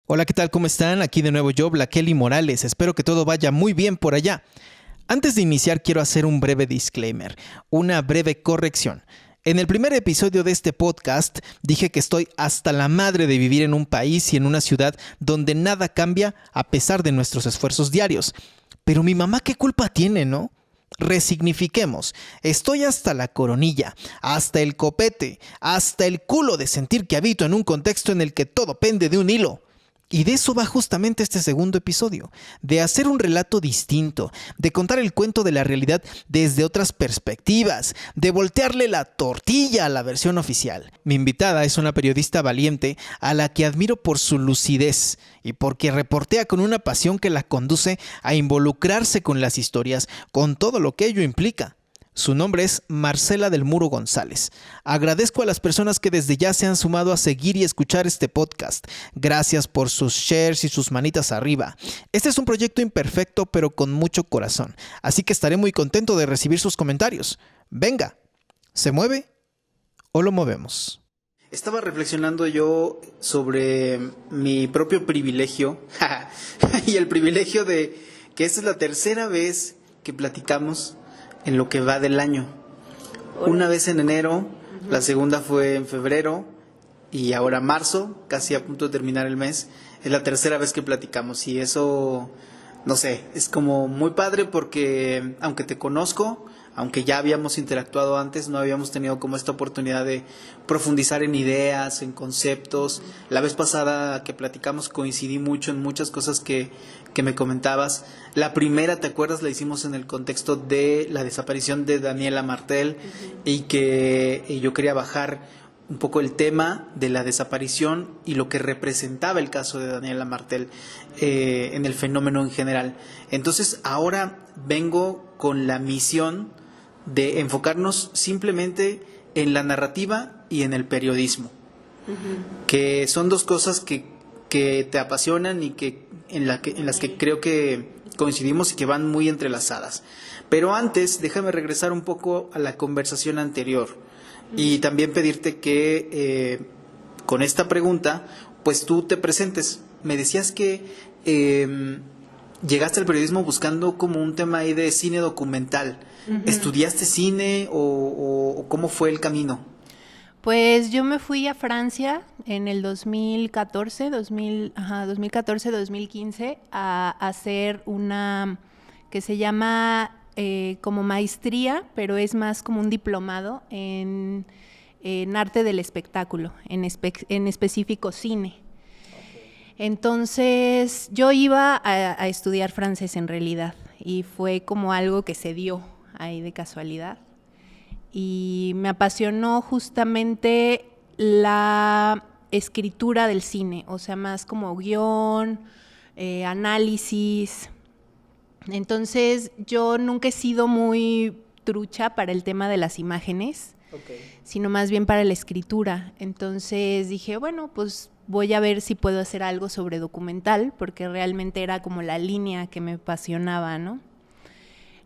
Hola, ¿qué tal? ¿Cómo están? Aquí de nuevo yo, Blaquely Morales. Espero que todo vaya muy bien por allá. Antes de iniciar, quiero hacer un breve disclaimer, una breve corrección. En el primer episodio de este podcast dije que estoy hasta la madre de vivir en un país y en una ciudad donde nada cambia a pesar de nuestros esfuerzos diarios. Pero mi mamá, ¿qué culpa tiene, no? Resignifiquemos. Estoy hasta la coronilla, hasta el copete, hasta el culo de sentir que habito en un contexto en el que todo pende de un hilo. Y de eso va justamente este segundo episodio, de hacer un relato distinto, de contar el cuento de la realidad desde otras perspectivas, de voltearle la tortilla a la versión oficial. Mi invitada es una periodista valiente a la que admiro por su lucidez y porque reportea con una pasión que la conduce a involucrarse con las historias, con todo lo que ello implica. Su nombre es Marcela del Muro González. Agradezco a las personas que desde ya se han sumado a seguir y escuchar este podcast. Gracias por sus shares y sus manitas arriba. Este es un proyecto imperfecto pero con mucho corazón, así que estaré muy contento de recibir sus comentarios. Venga, ¿se mueve o lo movemos? Estaba reflexionando yo sobre mi propio privilegio y el privilegio de que esta es la tercera vez que platicamos en lo que va del año. Una vez en enero, la segunda fue en febrero y ahora marzo, casi a punto de terminar el mes. Es la tercera vez que platicamos y eso, no sé, es como muy padre porque aunque te conozco, aunque ya habíamos interactuado antes, no habíamos tenido como esta oportunidad de profundizar en ideas, en conceptos. La vez pasada que platicamos coincidí mucho en muchas cosas que me comentabas. La primera, ¿te acuerdas? La hicimos en el contexto de la desaparición de Daniela Martel y que yo quería bajar un poco el tema de la desaparición y lo que representaba el caso de Daniela Martel en el fenómeno en general. Entonces ahora vengo con la misión de enfocarnos simplemente en la narrativa y en el periodismo, que son dos cosas que te apasionan y que en las que creo que coincidimos y que van muy entrelazadas. Pero antes, déjame regresar un poco a la conversación anterior y también pedirte que con esta pregunta, pues tú te presentes. Me decías que llegaste al periodismo buscando como un tema ahí de cine documental. ¿Estudiaste cine o cómo fue el camino? Pues yo me fui a Francia en el 2014-2015 a hacer una que se llama como maestría, pero es más como un diplomado en arte del espectáculo, en específico cine. Entonces yo iba a estudiar francés en realidad y fue como algo que se dio ahí de casualidad. Y me apasionó justamente la escritura del cine, o sea, más como guión, análisis. Entonces yo nunca he sido muy trucha para el tema de las imágenes, sino más bien para la escritura. Entonces dije, bueno, pues voy a ver si puedo hacer algo sobre documental, porque realmente era como la línea que me apasionaba, ¿no?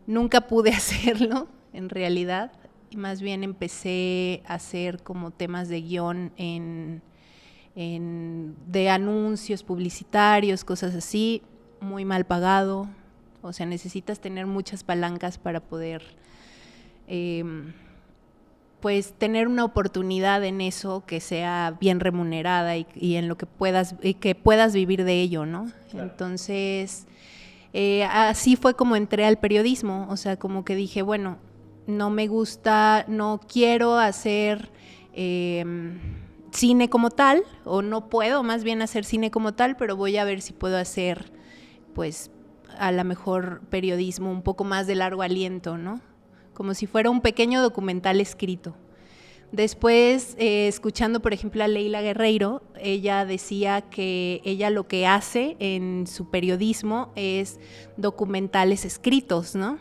Nunca pude hacerlo, en realidad. Y más bien empecé a hacer como temas de guión de anuncios publicitarios, cosas así, muy mal pagado. O sea, necesitas tener muchas palancas para poder pues tener una oportunidad en eso que sea bien remunerada y en lo que puedas vivir de ello, ¿no? Claro. Entonces, así fue como entré al periodismo. O sea, como que dije, bueno, no me gusta, no quiero hacer cine como tal, o no puedo más bien hacer cine como tal, pero voy a ver si puedo hacer, pues, a lo mejor periodismo un poco más de largo aliento, ¿no? Como si fuera un pequeño documental escrito. Después, escuchando, por ejemplo, a Leila Guerreiro, ella decía que ella lo que hace en su periodismo es documentales escritos, ¿no?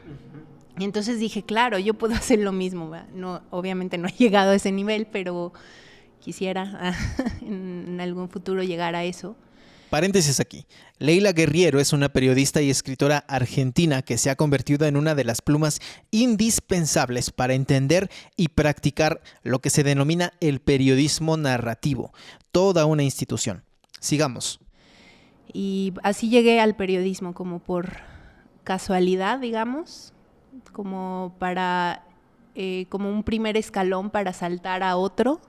Y entonces dije, claro, yo puedo hacer lo mismo. No, obviamente no he llegado a ese nivel, pero quisiera en algún futuro llegar a eso. Paréntesis aquí. Leila Guerriero es una periodista y escritora argentina que se ha convertido en una de las plumas indispensables para entender y practicar lo que se denomina el periodismo narrativo, toda una institución. Sigamos. Y así llegué al periodismo, como por casualidad, digamos, como como un primer escalón para saltar a otro,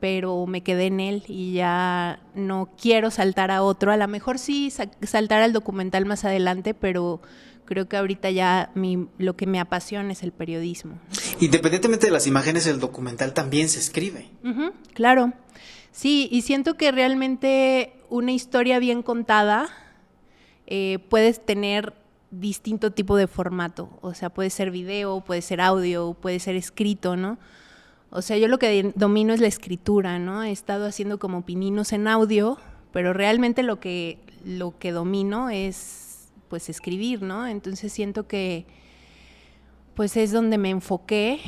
pero me quedé en él y ya no quiero saltar a otro. A lo mejor sí saltar al documental más adelante, pero creo que ahorita ya lo que me apasiona es el periodismo. Independientemente de las imágenes, el documental también se escribe. Uh-huh, claro. Sí, y siento que realmente una historia bien contada puedes tener distinto tipo de formato. O sea, puede ser video, puede ser audio, puede ser escrito, ¿no? O sea, yo lo que domino es la escritura, ¿no? He estado haciendo como pininos en audio, pero realmente lo que domino es, pues, escribir, ¿no? Entonces siento que, pues, es donde me enfoqué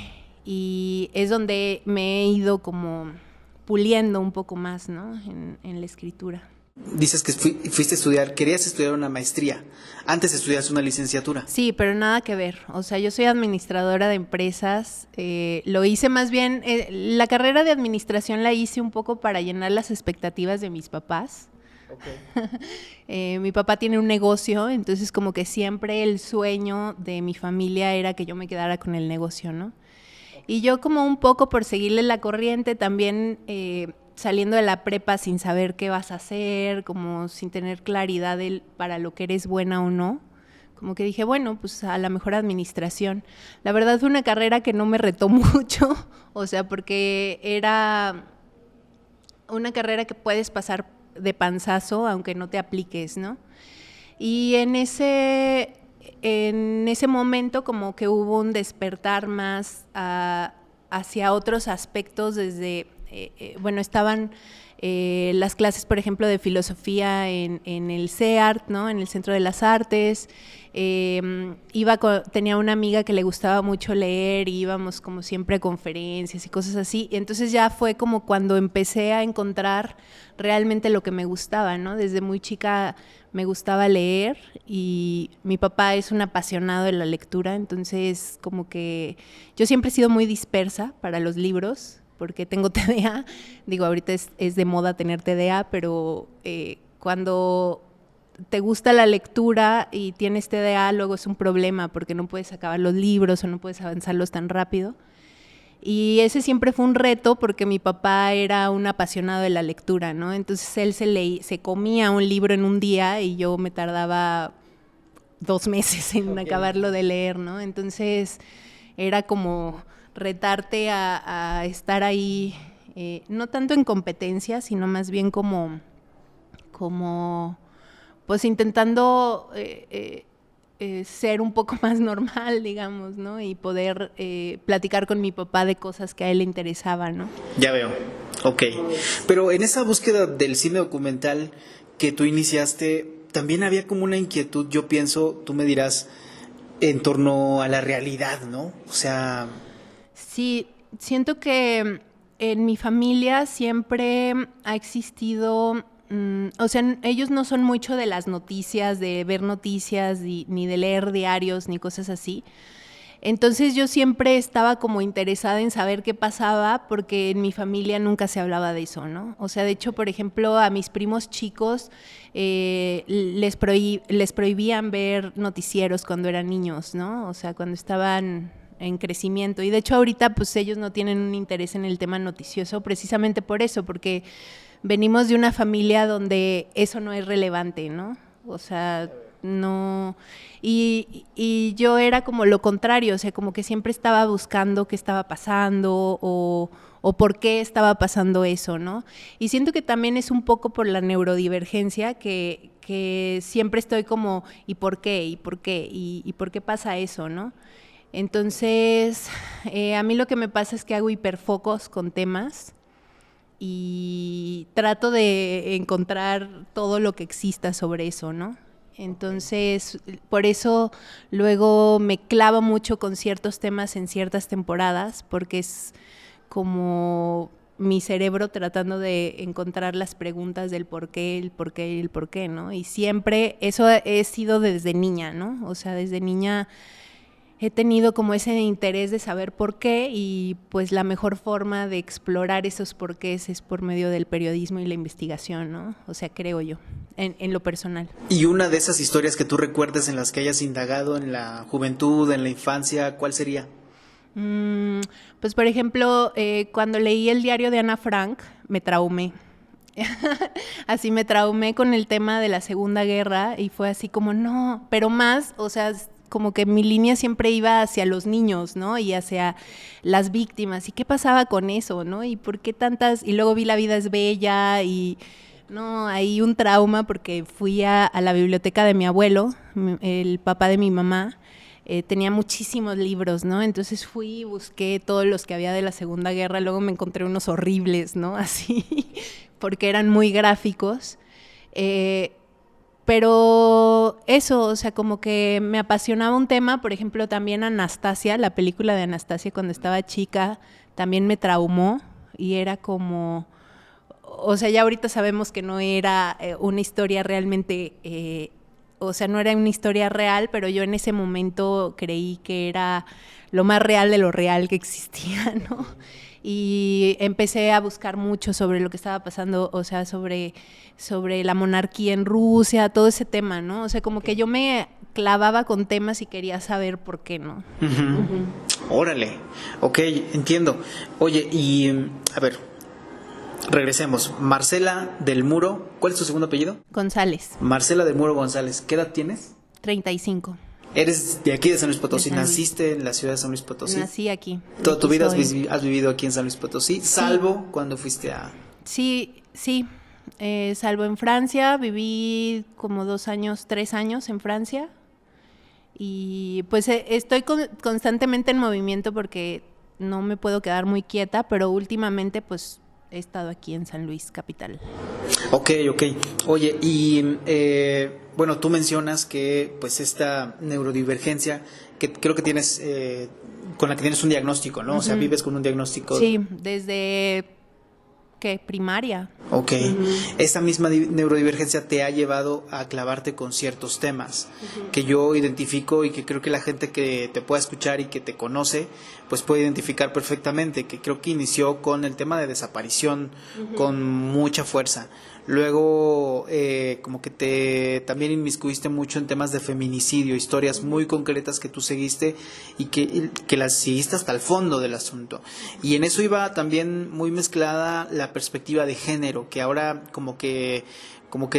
y es donde me he ido como puliendo un poco más, ¿no? En la escritura. Dices que fuiste a estudiar, querías estudiar una maestría, antes estudiaste una licenciatura. Sí, pero nada que ver. O sea, yo soy administradora de empresas. Lo hice más bien, la carrera de administración la hice un poco para llenar las expectativas de mis papás. Okay. Mi papá tiene un negocio, entonces como que siempre el sueño de mi familia era que yo me quedara con el negocio, ¿no? Y yo como un poco por seguirle la corriente también, saliendo de la prepa sin saber qué vas a hacer, como sin tener claridad para lo que eres buena o no, como que dije, bueno, pues a la mejor administración. La verdad fue una carrera que no me retó mucho, o sea, porque era una carrera que puedes pasar de panzazo aunque no te apliques, ¿no? Y en ese momento como que hubo un despertar más hacia otros aspectos desde, bueno, estaban las clases, por ejemplo, de filosofía en el CEART, ¿no? En el Centro de las Artes. Tenía una amiga que le gustaba mucho leer y íbamos como siempre a conferencias y cosas así. Y entonces ya fue como cuando empecé a encontrar realmente lo que me gustaba, ¿no? Desde muy chica me gustaba leer y mi papá es un apasionado de la lectura, entonces como que yo siempre he sido muy dispersa para los libros porque tengo TDA. Digo, ahorita es de moda tener TDA, pero cuando te gusta la lectura y tienes TDA, luego es un problema porque no puedes acabar los libros o no puedes avanzarlos tan rápido. Y ese siempre fue un reto porque mi papá era un apasionado de la lectura, ¿no? Entonces él se comía un libro en un día y yo me tardaba 2 meses en acabarlo de leer, ¿no? Entonces era como retarte a estar ahí, no tanto en competencia, sino más bien como pues intentando ser un poco más normal, digamos, ¿no? Y poder platicar con mi papá de cosas que a él le interesaban, ¿no? Ya veo, ok. Pero en esa búsqueda del cine documental que tú iniciaste, también había como una inquietud, yo pienso, tú me dirás, en torno a la realidad, ¿no? O sea... Sí, siento que en mi familia siempre ha existido... o sea, ellos no son mucho de las noticias, de ver noticias, ni de leer diarios, ni cosas así. Entonces yo siempre estaba como interesada en saber qué pasaba porque en mi familia nunca se hablaba de eso, ¿no? O sea, de hecho, por ejemplo, a mis primos chicos les prohibían ver noticieros cuando eran niños, ¿no? O sea, cuando estaban en crecimiento. Y de hecho ahorita pues ellos no tienen un interés en el tema noticioso precisamente por eso, porque venimos de una familia donde eso no es relevante, ¿no? O sea, no... Y yo era como lo contrario, o sea, como que siempre estaba buscando qué estaba pasando o por qué estaba pasando eso, ¿no? Y siento que también es un poco por la neurodivergencia que siempre estoy como, ¿y por qué? ¿Y por qué? ¿Y por qué pasa eso, no? Entonces, a mí lo que me pasa es que hago hiperfocos con temas y trato de encontrar todo lo que exista sobre eso, ¿no? Entonces, por eso luego me clavo mucho con ciertos temas en ciertas temporadas, porque es como mi cerebro tratando de encontrar las preguntas del por qué, el por qué y el por qué, ¿no? Y siempre, eso he sido desde niña, ¿no? O sea, desde niña he tenido como ese interés de saber por qué y pues la mejor forma de explorar esos porqués es por medio del periodismo y la investigación, ¿no? O sea, creo yo. en lo personal. Y una de esas historias que tú recuerdes en las que hayas indagado en la juventud, en la infancia, ¿cuál sería? Pues por ejemplo, cuando leí el diario de Ana Frank, me traumé. Así me traumé con el tema de la Segunda Guerra y fue así como, no, pero más, o sea, como que mi línea siempre iba hacia los niños, ¿no? Y hacia las víctimas. ¿Y qué pasaba con eso, no? ¿Y por qué tantas? Y luego vi La vida es bella y, no, hay un trauma porque fui a la biblioteca de mi abuelo, el papá de mi mamá. Tenía muchísimos libros, ¿no? Entonces fui y busqué todos los que había de la Segunda Guerra, luego me encontré unos horribles, ¿no? Así, porque eran muy gráficos. Pero eso, o sea, como que me apasionaba un tema, por ejemplo, también Anastasia, la película de Anastasia cuando estaba chica, también me traumó y era como, o sea, ya ahorita sabemos que no era una historia realmente, o sea, no era una historia real, pero yo en ese momento creí que era lo más real de lo real que existía, ¿no? Y empecé a buscar mucho sobre lo que estaba pasando, o sea, sobre la monarquía en Rusia, todo ese tema, ¿no? O sea, como que yo me clavaba con temas y quería saber por qué, ¿no? Órale, ok, entiendo. Oye, y a ver, regresemos. Marcela del Muro, ¿cuál es tu segundo apellido? González. Marcela del Muro González, ¿qué edad tienes? 35. ¿Eres de aquí de San Luis Potosí? De San Luis. ¿Naciste en la ciudad de San Luis Potosí? Nací aquí. ¿Toda tu vida soy. has vivido aquí en San Luis Potosí? Sí. Salvo cuando fuiste a... Sí. Salvo en Francia, viví como 2 años, 3 años en Francia. Y pues estoy constantemente en movimiento porque no me puedo quedar muy quieta, pero últimamente pues he estado aquí en San Luis, capital. Ok. Oye, y bueno, tú mencionas que pues esta neurodivergencia que creo que tienes, con la que tienes un diagnóstico, ¿no? O sea, vives con un diagnóstico. Sí, desde primaria. Ok. Esa misma neurodivergencia te ha llevado a clavarte con ciertos temas que yo identifico y que creo que la gente que te pueda escuchar y que te conoce pues puede identificar perfectamente, que creo que inició con el tema de desaparición con mucha fuerza. Luego como que te también inmiscuiste mucho en temas de feminicidio, historias muy concretas que tú seguiste y que las seguiste hasta el fondo del asunto. Y en eso iba también muy mezclada la perspectiva de género, que ahora como que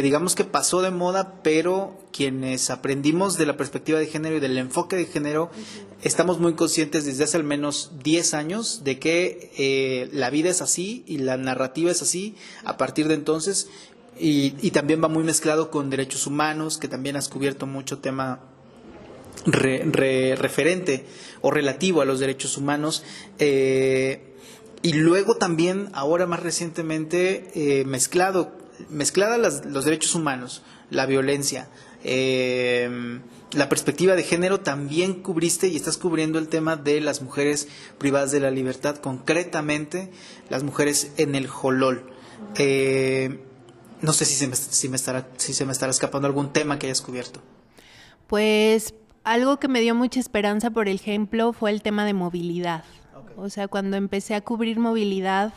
digamos que pasó de moda, pero quienes aprendimos de la perspectiva de género y del enfoque de género, estamos muy conscientes desde hace al menos 10 años de que la vida es así y la narrativa es así a partir de entonces, y también va muy mezclado con derechos humanos, que también has cubierto mucho tema referente o relativo a los derechos humanos, y luego también, ahora más recientemente, mezclada los derechos humanos, la violencia, la perspectiva de género, también cubriste y estás cubriendo el tema de las mujeres privadas de la libertad, concretamente las mujeres en el Jolol. No sé si se me estará escapando algún tema que hayas cubierto. Pues algo que me dio mucha esperanza, por ejemplo, fue el tema de movilidad. Okay. O sea, cuando empecé a cubrir movilidad,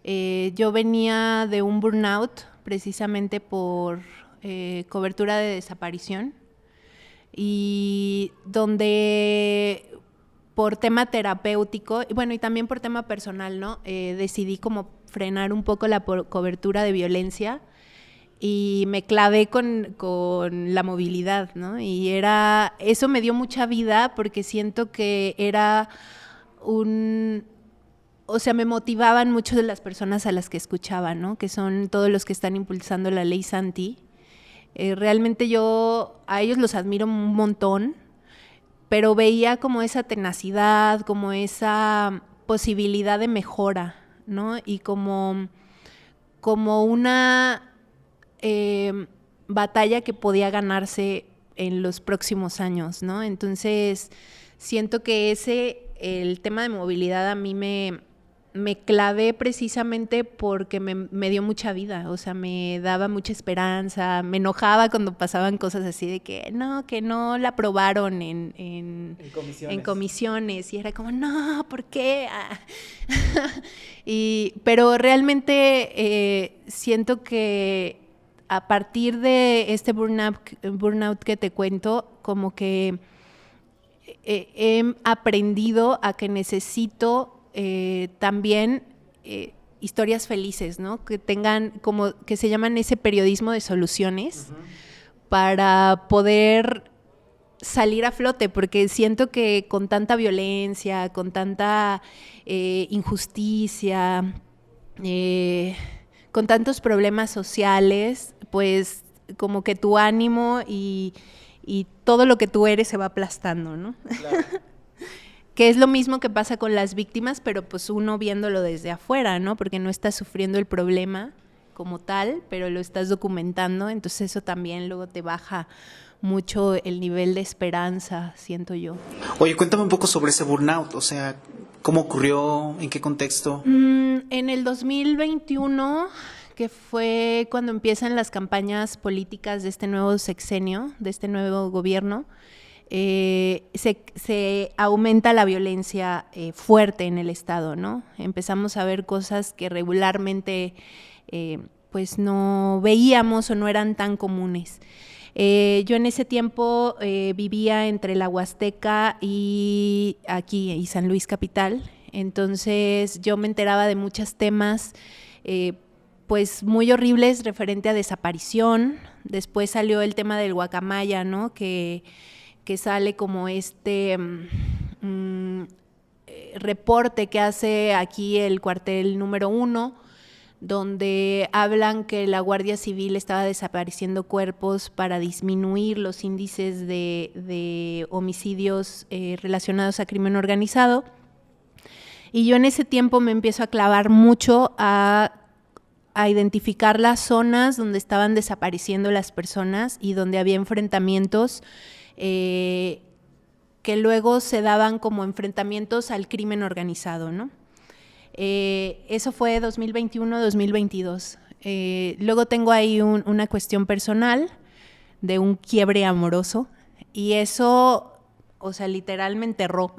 yo venía de un burnout precisamente por cobertura de desaparición, y donde por tema terapéutico, bueno, y también por tema personal, ¿no? Decidí como frenar un poco la cobertura de violencia y me clavé con la movilidad, ¿no? Y eso me dio mucha vida porque siento que era o sea, me motivaban mucho de las personas a las que escuchaba, ¿no? Que son todos los que están impulsando la ley Santi. Realmente yo a ellos los admiro un montón, pero veía como esa tenacidad, como esa posibilidad de mejora, ¿no? Y como una batalla que podía ganarse en los próximos años, ¿no? Entonces, siento que el tema de movilidad a mí me clavé precisamente porque me dio mucha vida, o sea, me daba mucha esperanza, me enojaba cuando pasaban cosas así de que no la aprobaron en comisiones, y era como, no, ¿por qué? Pero realmente siento que a partir de este burnout que te cuento, como que he aprendido a que necesito también historias felices, ¿no? Que tengan como que se llaman ese periodismo de soluciones para poder salir a flote, porque siento que con tanta violencia, con tanta injusticia, con tantos problemas sociales, pues como que tu ánimo y todo lo que tú eres se va aplastando, ¿no? Claro. Que es lo mismo que pasa con las víctimas, pero pues uno viéndolo desde afuera, ¿no? Porque no estás sufriendo el problema como tal, pero lo estás documentando, entonces eso también luego te baja mucho el nivel de esperanza, siento yo. Oye, cuéntame un poco sobre ese burnout, o sea, ¿cómo ocurrió? ¿En qué contexto? En el 2021, que fue cuando empiezan las campañas políticas de este nuevo sexenio, de este nuevo gobierno, se aumenta la violencia fuerte en el Estado, ¿no? Empezamos a ver cosas que regularmente pues no veíamos o no eran tan comunes. Yo en ese tiempo vivía entre la Huasteca y aquí, y San Luis Capital, entonces yo me enteraba de muchos temas pues muy horribles referente a desaparición. Después salió el tema del guacamaya, ¿no? Que sale como este reporte que hace aquí el cuartel número 1, donde hablan que la Guardia Civil estaba desapareciendo cuerpos para disminuir los índices de homicidios relacionados a crimen organizado. Y yo en ese tiempo me empiezo a clavar mucho a identificar las zonas donde estaban desapareciendo las personas y donde había enfrentamientos que luego se daban como enfrentamientos al crimen organizado, ¿no? Eso fue 2021-2022. Luego tengo ahí una cuestión personal de un quiebre amoroso y eso, o sea, literal me enterró.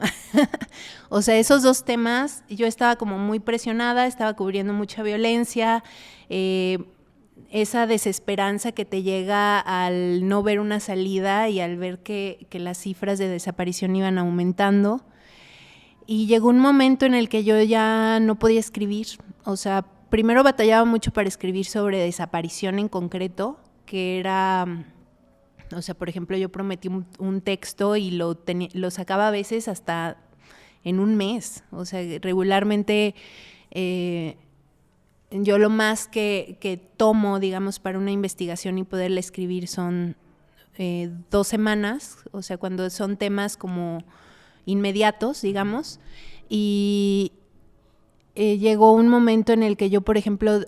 O sea, esos dos temas, yo estaba como muy presionada, estaba cubriendo mucha violencia, esa desesperanza que te llega al no ver una salida y al ver que las cifras de desaparición iban aumentando. Y llegó un momento en el que yo ya no podía escribir. O sea, primero batallaba mucho para escribir sobre desaparición en concreto, que era, o sea, por ejemplo, yo prometí un texto y lo sacaba a veces hasta en un mes. O sea, regularmente yo lo más que tomo, digamos, para una investigación y poderla escribir son 2 semanas, o sea, cuando son temas como inmediatos, digamos, y llegó un momento en el que yo, por ejemplo,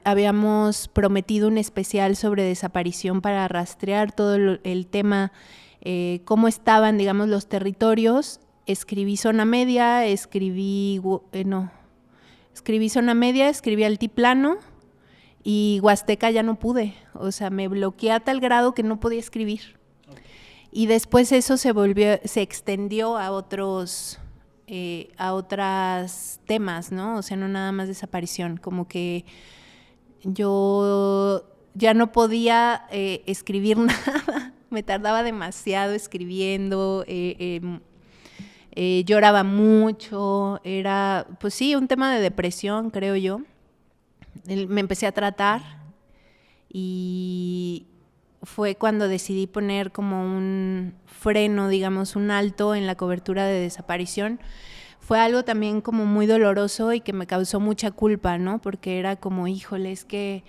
habíamos prometido un especial sobre desaparición para rastrear todo el tema, cómo estaban, digamos, los territorios. Escribí Zona Media, escribí Zona Media, escribí Altiplano y Huasteca ya no pude, o sea, me bloqueé a tal grado que no podía escribir. Y después eso se extendió a otros temas, ¿no? O sea, no nada más desaparición, como que yo ya no podía escribir nada, me tardaba demasiado escribiendo, lloraba mucho, era, pues sí, un tema de depresión, creo yo. Me empecé a tratar y fue cuando decidí poner como un freno, digamos, un alto en la cobertura de desaparición. Fue algo también como muy doloroso y que me causó mucha culpa, ¿no? Porque era como, híjole, es que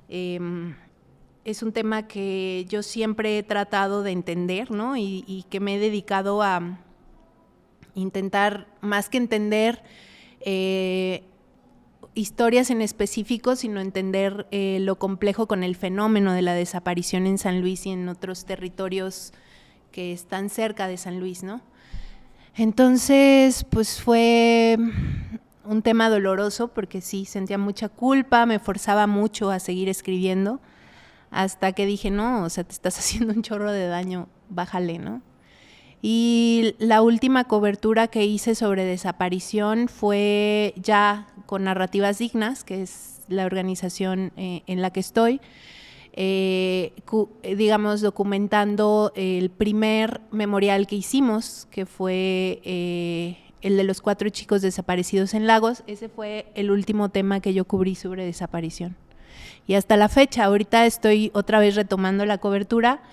es un tema que yo siempre he tratado de entender, ¿no? Y que me he dedicado a intentar, más que entender historias en específico, sino entender lo complejo con el fenómeno de la desaparición en San Luis y en otros territorios que están cerca de San Luis, ¿no? Entonces, pues fue un tema doloroso porque sí, sentía mucha culpa, me forzaba mucho a seguir escribiendo, hasta que dije, no, o sea, te estás haciendo un chorro de daño, bájale, ¿no? Y la última cobertura que hice sobre desaparición fue ya con Narrativas Dignas, que es la organización en la que estoy. digamos, documentando el primer memorial que hicimos, que fue el de los 4 chicos desaparecidos en Lagos. Ese fue el último tema que yo cubrí sobre desaparición. Y hasta la fecha, ahorita estoy otra vez retomando la cobertura,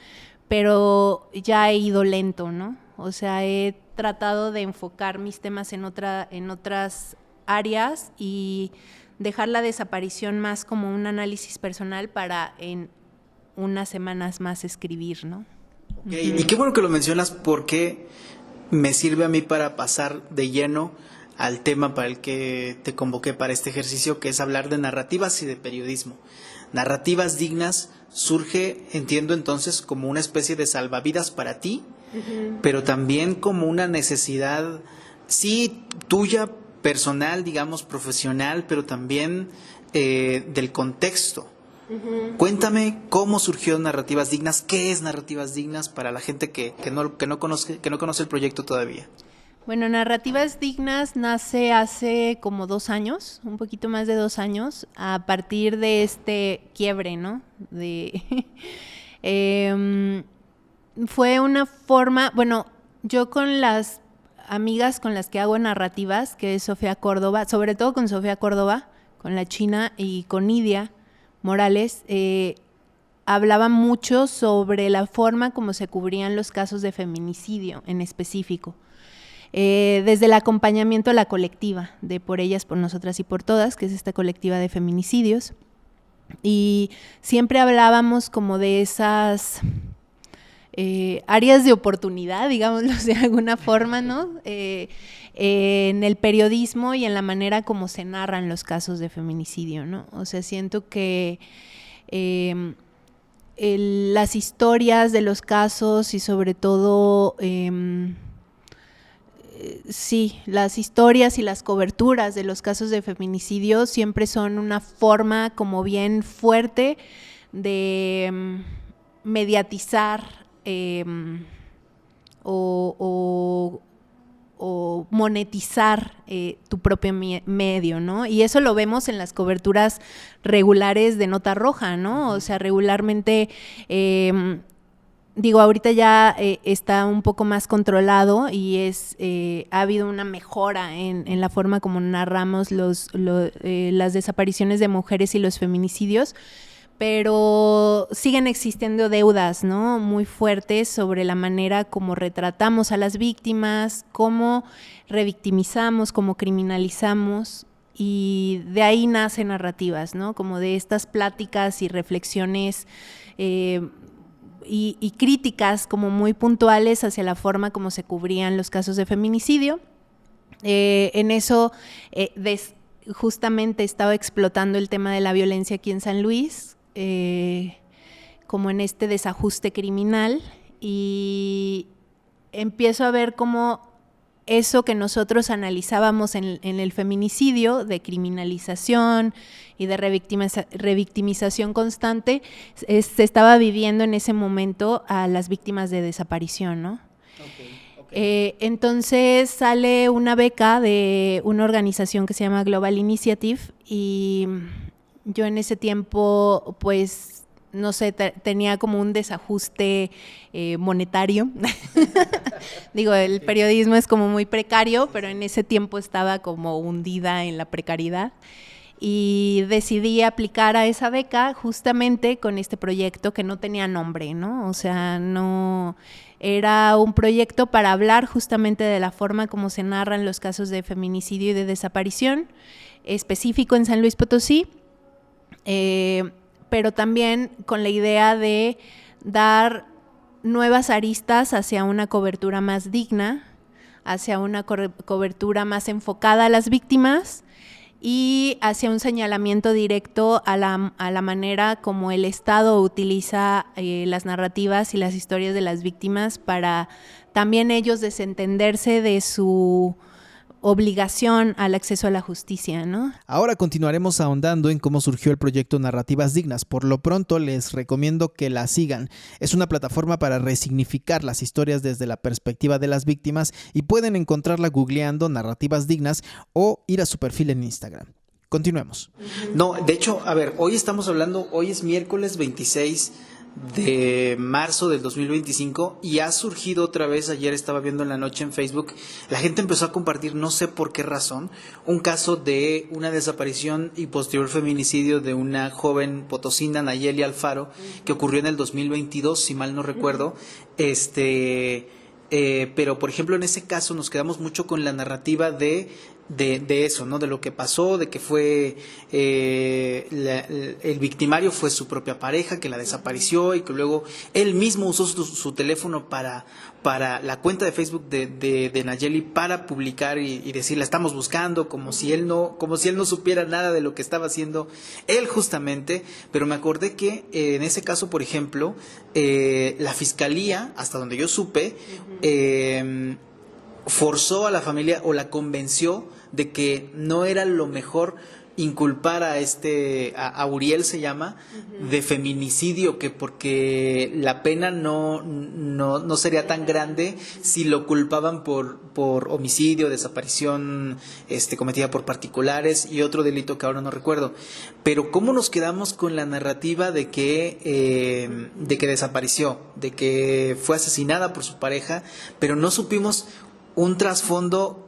pero ya he ido lento, ¿no? O sea, he tratado de enfocar mis temas en otras áreas y dejar la desaparición más como un análisis personal para en unas semanas más escribir, ¿no? Okay. Y qué bueno que lo mencionas, porque me sirve a mí para pasar de lleno al tema para el que te convoqué para este ejercicio, que es hablar de narrativas y de periodismo. Narrativas dignas surge, entiendo entonces, como una especie de salvavidas para ti, pero también como una necesidad, sí, tuya, personal, digamos, profesional, pero también del contexto. Cuéntame cómo surgió Narrativas Dignas, qué es Narrativas Dignas para la gente que no conoce el proyecto todavía. Bueno, Narrativas Dignas nace hace como 2 años, un poquito más de 2 años, a partir de este quiebre, ¿no? Fue una forma, bueno, yo con las amigas con las que hago narrativas, que es Sofía Córdoba, sobre todo con Sofía Córdoba, con la China, y con Nidia Morales, hablaba mucho sobre la forma como se cubrían los casos de feminicidio en específico. Desde el acompañamiento a la colectiva de Por Ellas, por Nosotras y por Todas, que es esta colectiva de feminicidios, y siempre hablábamos como de esas áreas de oportunidad, digámoslo de alguna forma, ¿no? En el periodismo y en la manera como se narran los casos de feminicidio, ¿no? O sea, siento que las historias de los casos y sobre todo sí, las historias y las coberturas de los casos de feminicidio siempre son una forma como bien fuerte de mediatizar o monetizar tu propio medio, ¿no? Y eso lo vemos en las coberturas regulares de Nota Roja, ¿no? O sea, regularmente digo, ahorita ya está un poco más controlado y ha habido una mejora en la forma como narramos las desapariciones de mujeres y los feminicidios, pero siguen existiendo deudas, ¿no? Muy fuertes sobre la manera como retratamos a las víctimas, cómo revictimizamos, cómo criminalizamos, y de ahí nacen narrativas, ¿no? Como de estas pláticas y reflexiones y críticas como muy puntuales hacia la forma como se cubrían los casos de feminicidio. En eso justamente estaba explotando el tema de la violencia aquí en San Luis, como en este desajuste criminal, y empiezo a ver cómo eso que nosotros analizábamos en el feminicidio, de criminalización y de revictimización constante, se estaba viviendo en ese momento a las víctimas de desaparición, ¿no? Okay. Entonces sale una beca de una organización que se llama Global Initiative, y yo en ese tiempo, pues, no sé, tenía como un desajuste monetario. Digo, el periodismo es como muy precario, pero en ese tiempo estaba como hundida en la precariedad. Y decidí aplicar a esa beca justamente con este proyecto que no tenía nombre, ¿no? O sea, no era un proyecto para hablar justamente de la forma como se narran los casos de feminicidio y de desaparición, específico en San Luis Potosí, pero también con la idea de dar nuevas aristas hacia una cobertura más digna, hacia una cobertura más enfocada a las víctimas y hacia un señalamiento directo a la manera como el Estado utiliza las narrativas y las historias de las víctimas para también ellos desentenderse de su obligación al acceso a la justicia, ¿no? Ahora continuaremos ahondando en cómo surgió el proyecto Narrativas Dignas. Por lo pronto les recomiendo que la sigan. Es una plataforma para resignificar las historias desde la perspectiva de las víctimas y pueden encontrarla googleando Narrativas Dignas o ir a su perfil en Instagram. Continuemos. No, de hecho, a ver, hoy es miércoles 26 de marzo del 2025 y ha surgido otra vez, ayer estaba viendo en la noche en Facebook, la gente empezó a compartir, no sé por qué razón, un caso de una desaparición y posterior feminicidio de una joven potosina, Nayeli Alfaro, que ocurrió en el 2022, si mal no recuerdo, pero por ejemplo en ese caso nos quedamos mucho con la narrativa de eso, ¿no? De lo que pasó, de que fue el victimario fue su propia pareja que la desapareció y que luego él mismo usó su teléfono para la cuenta de Facebook de Nayeli para publicar y decir la estamos buscando, como si él no supiera nada de lo que estaba haciendo él justamente. Pero me acordé que en ese caso, por ejemplo, la fiscalía, hasta donde yo supe, forzó a la familia o la convenció de que no era lo mejor inculpar a Uriel, se llama, de feminicidio, que porque la pena no sería tan grande si lo culpaban por homicidio, desaparición cometida por particulares y otro delito que ahora no recuerdo. Pero ¿cómo nos quedamos con la narrativa de que desapareció, de que fue asesinada por su pareja, pero no supimos un trasfondo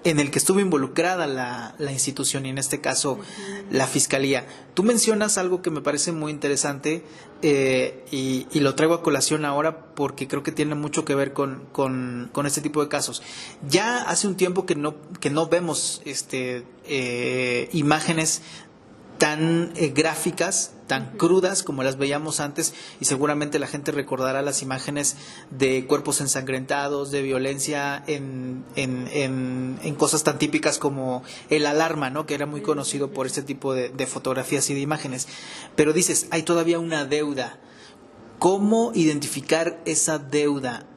en el que estuvo involucrada la institución y en este caso la fiscalía? Tú mencionas algo que me parece muy interesante y lo traigo a colación ahora porque creo que tiene mucho que ver con este tipo de casos. Ya hace un tiempo que no vemos imágenes tan gráficas, tan crudas como las veíamos antes, y seguramente la gente recordará las imágenes de cuerpos ensangrentados, de violencia en cosas tan típicas como el Alarma, ¿no? Que era muy conocido por este tipo de fotografías y de imágenes. Pero dices, hay todavía una deuda. ¿Cómo identificar esa deuda?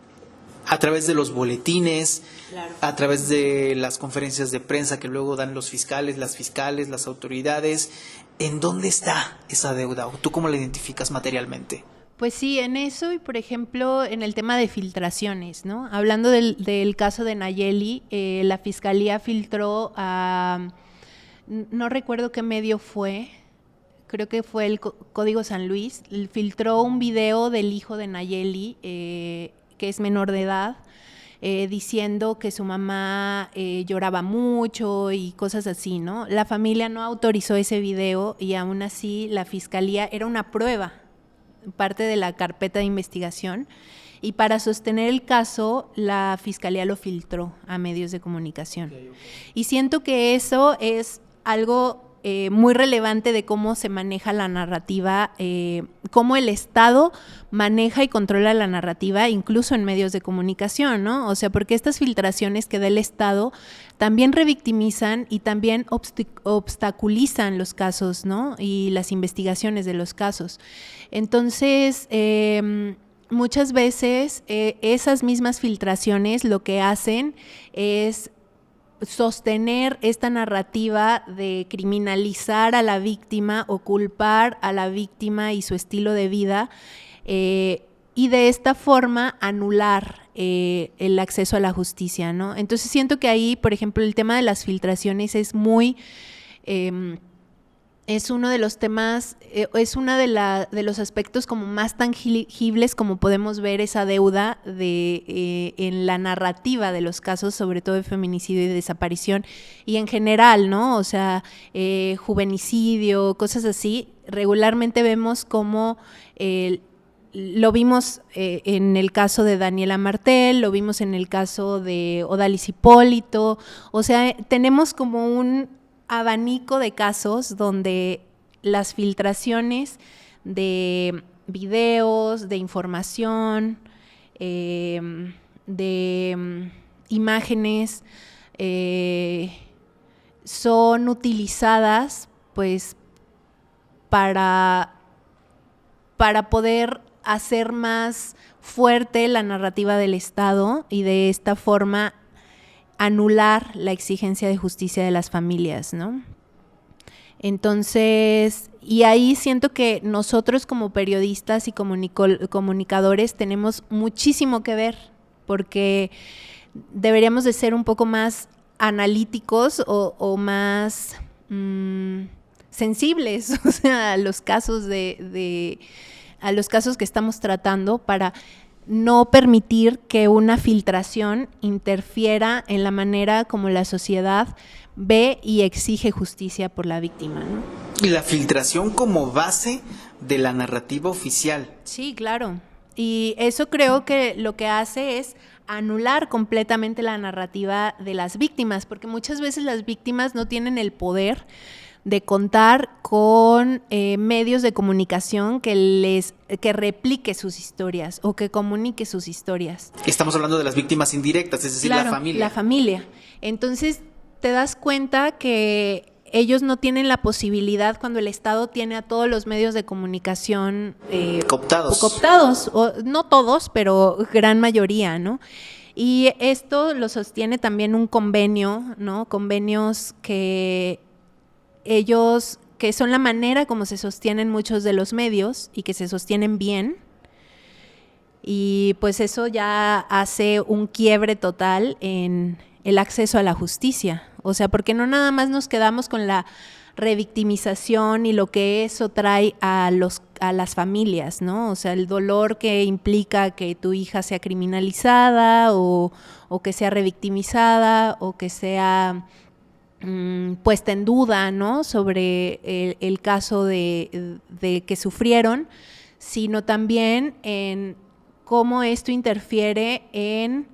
A través de los boletines, claro, a través de las conferencias de prensa que luego dan los fiscales, las autoridades. ¿En dónde está esa deuda? ¿O tú cómo la identificas materialmente? Pues sí, en eso y por ejemplo en el tema de filtraciones, ¿no? Hablando del caso de Nayeli, la fiscalía filtró no recuerdo qué medio fue, creo que fue el Código San Luis, filtró un video del hijo de Nayeli, que es menor de edad, diciendo que su mamá lloraba mucho y cosas así, ¿no? La familia no autorizó ese video y aún así la fiscalía, era una prueba, parte de la carpeta de investigación, y para sostener el caso la fiscalía lo filtró a medios de comunicación. Okay. Y siento que eso es algo muy relevante de cómo se maneja la narrativa, cómo el Estado maneja y controla la narrativa, incluso en medios de comunicación, ¿no? O sea, porque estas filtraciones que da el Estado también revictimizan y también obstaculizan los casos, ¿no? Y las investigaciones de los casos. Entonces, muchas veces esas mismas filtraciones lo que hacen es sostener esta narrativa de criminalizar a la víctima o culpar a la víctima y su estilo de vida, y de esta forma anular el acceso a la justicia, ¿no? Entonces siento que ahí, por ejemplo, el tema de las filtraciones es muy... es uno de los temas, es uno de los aspectos como más tangibles como podemos ver esa deuda en la narrativa de los casos, sobre todo de feminicidio y de desaparición, y en general, ¿no? O sea, juvenicidio, cosas así. Regularmente vemos como lo vimos en el caso de Daniela Martel, lo vimos en el caso de Odalis Hipólito. O sea, tenemos como un abanico de casos donde las filtraciones de videos, de información, de imágenes son utilizadas pues para poder hacer más fuerte la narrativa del Estado y de esta forma anular la exigencia de justicia de las familias, ¿no? Entonces, y ahí siento que nosotros como periodistas y comunicadores tenemos muchísimo que ver, porque deberíamos de ser un poco más analíticos o más sensibles, o sea, a los casos a los casos que estamos tratando, para no permitir que una filtración interfiera en la manera como la sociedad ve y exige justicia por la víctima, ¿no? Y la filtración como base de la narrativa oficial. Sí, claro. Y eso creo que lo que hace es anular completamente la narrativa de las víctimas, porque muchas veces las víctimas no tienen el poder de contar con medios de comunicación que replique sus historias o que comunique sus historias. Estamos hablando de las víctimas indirectas, es decir, Claro, la familia. La familia. Entonces te das cuenta que ellos no tienen la posibilidad, cuando el Estado tiene a todos los medios de comunicación cooptados, o, no todos, pero gran mayoría, ¿no? Y esto lo sostiene también un convenio, ¿no? Convenios que son la manera como se sostienen muchos de los medios y que se sostienen bien. Y pues eso ya hace un quiebre total en el acceso a la justicia. O sea, porque no nada más nos quedamos con la revictimización y lo que eso trae a las familias, ¿no? O sea, el dolor que implica que tu hija sea criminalizada o que sea revictimizada o que sea puesta en duda, ¿no? Sobre el caso de que sufrieron, sino también en cómo esto interfiere en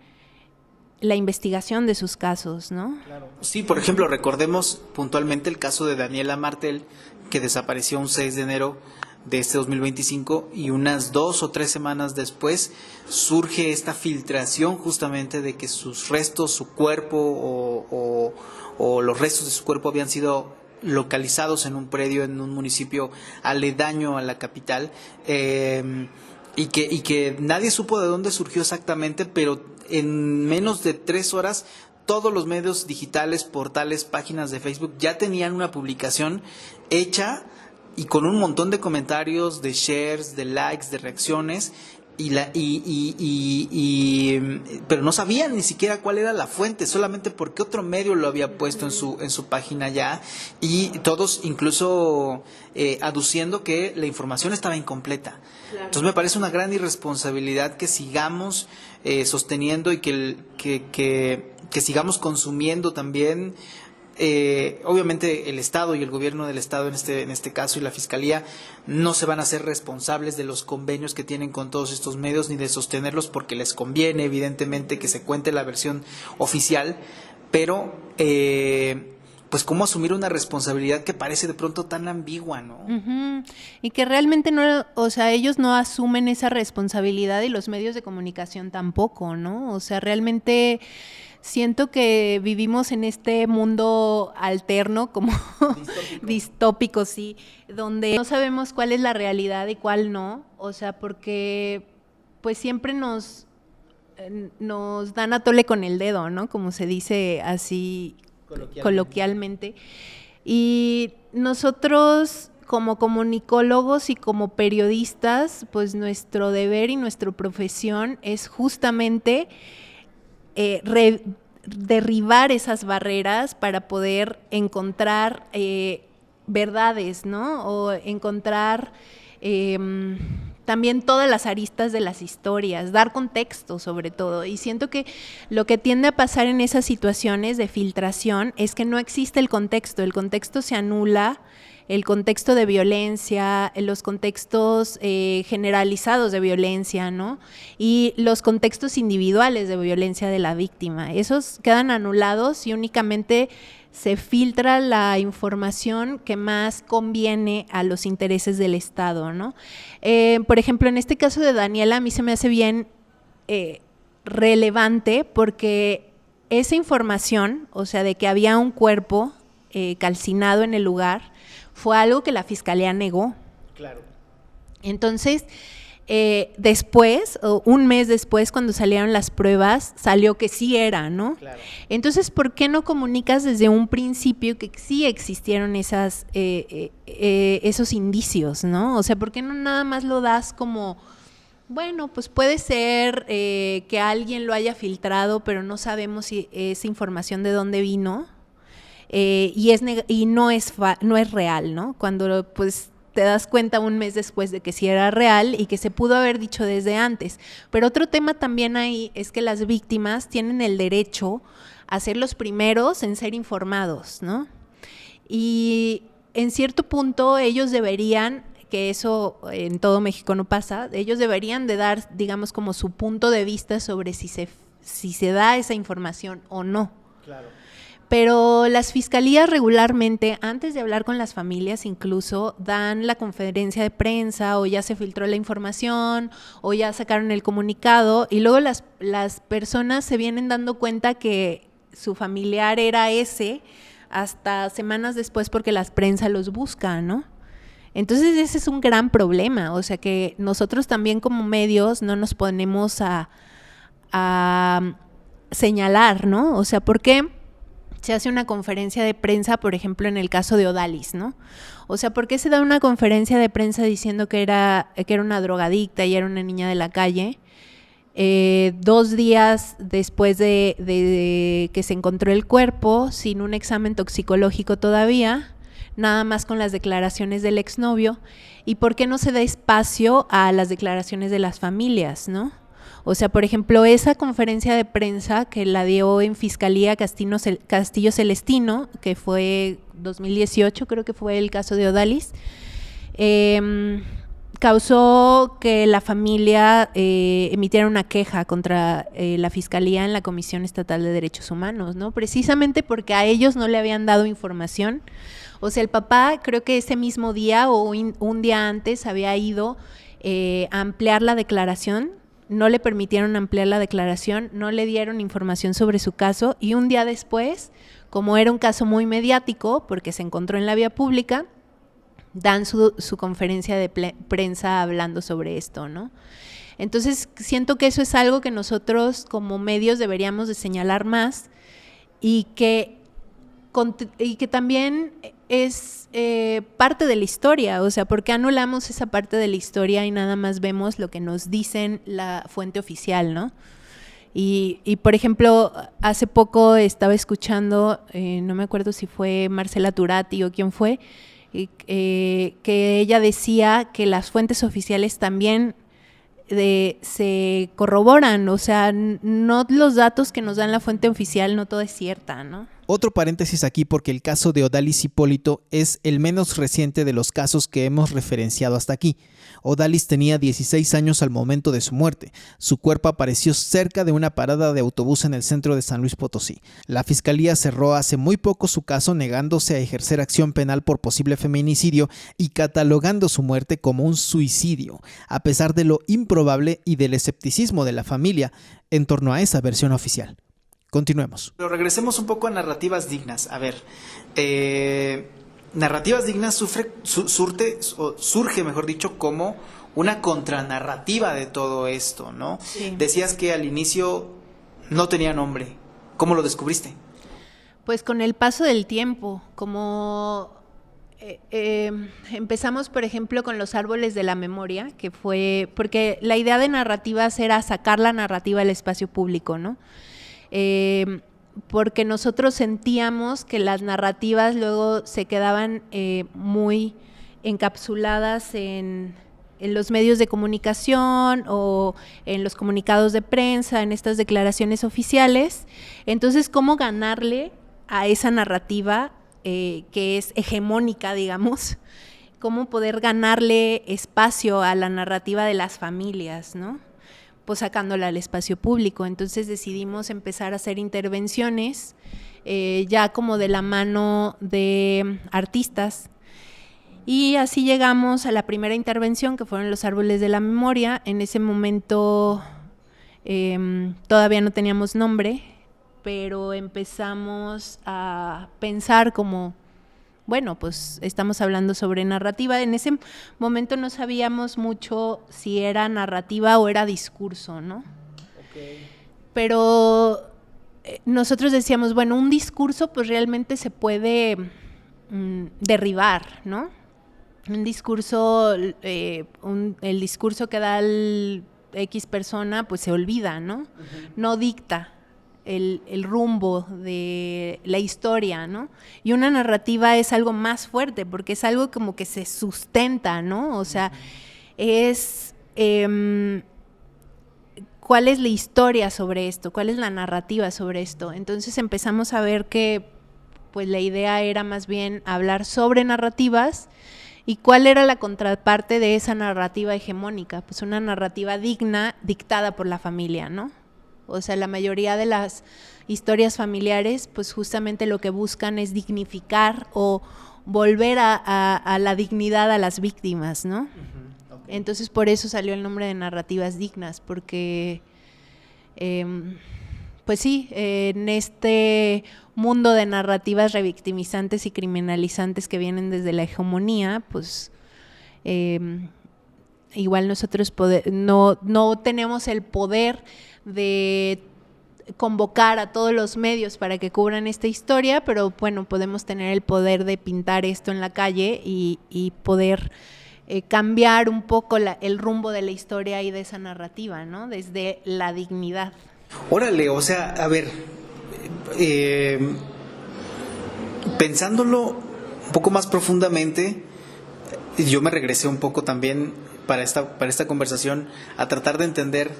la investigación de sus casos, ¿no? Claro. Sí, por ejemplo, recordemos puntualmente el caso de Daniela Martel, que desapareció un 6 de enero de este 2025, y unas 2 o 3 semanas después surge esta filtración justamente de que sus restos, su cuerpo o los restos de su cuerpo habían sido localizados en un predio en un municipio aledaño a la capital, y que nadie supo de dónde surgió exactamente, pero en menos de 3 horas todos los medios digitales, portales, páginas de Facebook ya tenían una publicación hecha y con un montón de comentarios, de shares, de likes, de reacciones, pero no sabían ni siquiera cuál era la fuente, solamente porque otro medio lo había puesto en su página ya, y todos incluso aduciendo que la información estaba incompleta. Claro. Entonces me parece una gran irresponsabilidad que sigamos sosteniendo y que sigamos consumiendo también. Obviamente el Estado y el gobierno del Estado en este caso y la Fiscalía no se van a hacer responsables de los convenios que tienen con todos estos medios ni de sostenerlos, porque les conviene evidentemente que se cuente la versión oficial, pero pues cómo asumir una responsabilidad que parece de pronto tan ambigua, ¿no? Uh-huh. Y que realmente no, o sea, ellos no asumen esa responsabilidad y los medios de comunicación tampoco, ¿no? O sea, realmente siento que vivimos en este mundo alterno, como distópico, sí, donde no sabemos cuál es la realidad y cuál no, o sea, porque pues siempre nos dan a tole con el dedo, ¿no? Como se dice así coloquialmente. Y nosotros, como comunicólogos y como periodistas, pues nuestro deber y nuestra profesión es justamente derribar esas barreras para poder encontrar verdades, ¿no? O encontrar también todas las aristas de las historias, dar contexto sobre todo. Y siento que lo que tiende a pasar en esas situaciones de filtración es que no existe el contexto se anula, el contexto de violencia, los contextos generalizados de violencia, ¿no? Y los contextos individuales de violencia de la víctima. Esos quedan anulados y únicamente se filtra la información que más conviene a los intereses del Estado, ¿no? Por ejemplo, en este caso de Daniela, a mí se me hace bien relevante, porque esa información, o sea, de que había un cuerpo calcinado en el lugar, fue algo que la Fiscalía negó. Claro. Entonces, después, un mes después, cuando salieron las pruebas, salió que sí era, ¿no? Claro. Entonces, ¿por qué no comunicas desde un principio que sí existieron esos indicios, ¿no? O sea, ¿por qué no nada más lo das como, bueno, pues puede ser que alguien lo haya filtrado, pero no sabemos si esa información de dónde vino? y no es real, ¿no? Cuando pues te das cuenta un mes después de que sí era real y que se pudo haber dicho desde antes. Pero otro tema también ahí es que las víctimas tienen el derecho a ser los primeros en ser informados, ¿no? Y en cierto punto ellos deberían, que eso en todo México no pasa, ellos deberían de dar, digamos, como su punto de vista sobre si se da esa información o no. Claro. Pero las fiscalías regularmente, antes de hablar con las familias, incluso dan la conferencia de prensa o ya se filtró la información o ya sacaron el comunicado y luego las personas se vienen dando cuenta que su familiar era ese hasta semanas después porque la prensa los busca, ¿no? Entonces ese es un gran problema, o sea que nosotros también como medios no nos ponemos a señalar, ¿no? O sea, ¿por qué se hace una conferencia de prensa, por ejemplo, en el caso de Odalis, ¿no? O sea, ¿por qué se da una conferencia de prensa diciendo que era una drogadicta y era una niña de la calle? 2 días después de que se encontró el cuerpo, sin un examen toxicológico todavía, nada más con las declaraciones del exnovio. ¿Y por qué no se da espacio a las declaraciones de las familias, no? O sea, por ejemplo, esa conferencia de prensa que la dio en Fiscalía Castillo Celestino, que fue 2018, creo que fue el caso de Odalis, causó que la familia emitiera una queja contra la Fiscalía en la Comisión Estatal de Derechos Humanos, ¿no? Precisamente porque a ellos no le habían dado información. O sea, el papá creo que ese mismo día o un día antes había ido a ampliar la declaración, no le permitieron ampliar la declaración, no le dieron información sobre su caso y un día después, como era un caso muy mediático porque se encontró en la vía pública, dan su conferencia de prensa hablando sobre esto, ¿no? Entonces siento que eso es algo que nosotros como medios deberíamos de señalar más y que también es parte de la historia, o sea, ¿por qué anulamos esa parte de la historia y nada más vemos lo que nos dicen la fuente oficial, ¿no? Y por ejemplo, hace poco estaba escuchando, no me acuerdo si fue Marcela Turati o quién fue, que ella decía que las fuentes oficiales también se corroboran, o sea, no los datos que nos dan la fuente oficial, no todo es cierta, ¿no? Otro paréntesis aquí porque el caso de Odalis Hipólito es el menos reciente de los casos que hemos referenciado hasta aquí. Odalis tenía 16 años al momento de su muerte. Su cuerpo apareció cerca de una parada de autobús en el centro de San Luis Potosí. La fiscalía cerró hace muy poco su caso negándose a ejercer acción penal por posible feminicidio y catalogando su muerte como un suicidio, a pesar de lo improbable y del escepticismo de la familia en torno a esa versión oficial. Continuemos. Pero regresemos un poco a narrativas dignas. A ver, narrativas dignas surge, mejor dicho, como una contranarrativa de todo esto, ¿no? Sí. Decías que al inicio no tenía nombre. ¿Cómo lo descubriste? Pues con el paso del tiempo, como empezamos, por ejemplo, con los árboles de la memoria, que fue, porque la idea de narrativas era sacar la narrativa al espacio público, ¿no? Porque nosotros sentíamos que las narrativas luego se quedaban muy encapsuladas en los medios de comunicación o en los comunicados de prensa, en estas declaraciones oficiales. Entonces, ¿cómo ganarle a esa narrativa que es hegemónica, digamos? ¿Cómo poder ganarle espacio a la narrativa de las familias, ¿no? Pues sacándola al espacio público. Entonces decidimos empezar a hacer intervenciones ya como de la mano de artistas y así llegamos a la primera intervención que fueron los árboles de la memoria. En ese momento todavía no teníamos nombre, pero empezamos a pensar como, bueno, pues estamos hablando sobre narrativa. En ese momento no sabíamos mucho si era narrativa o era discurso, ¿no? Okay. Pero nosotros decíamos, bueno, un discurso pues realmente se puede derribar, ¿no? Un discurso, el discurso que da el X persona pues se olvida, ¿no? Uh-huh. No dicta. el rumbo de la historia, ¿no? Y una narrativa es algo más fuerte, porque es algo como que se sustenta, ¿no? O sea, es ¿cuál es la historia sobre esto? ¿Cuál es la narrativa sobre esto? Entonces empezamos a ver que pues la idea era más bien hablar sobre narrativas y cuál era la contraparte de esa narrativa hegemónica, pues una narrativa digna dictada por la familia, ¿no? O sea, la mayoría de las historias familiares pues justamente lo que buscan es dignificar o volver a la dignidad a las víctimas, ¿no? Uh-huh. Okay. Entonces por eso salió el nombre de narrativas dignas, porque pues sí, en este mundo de narrativas revictimizantes y criminalizantes que vienen desde la hegemonía, pues igual nosotros no tenemos el poder de convocar a todos los medios para que cubran esta historia, pero bueno, podemos tener el poder de pintar esto en la calle y poder cambiar un poco el rumbo de la historia y de esa narrativa, ¿no? Desde la dignidad. Órale, o sea, a ver, pensándolo un poco más profundamente, yo me regresé un poco también para esta conversación a tratar de entender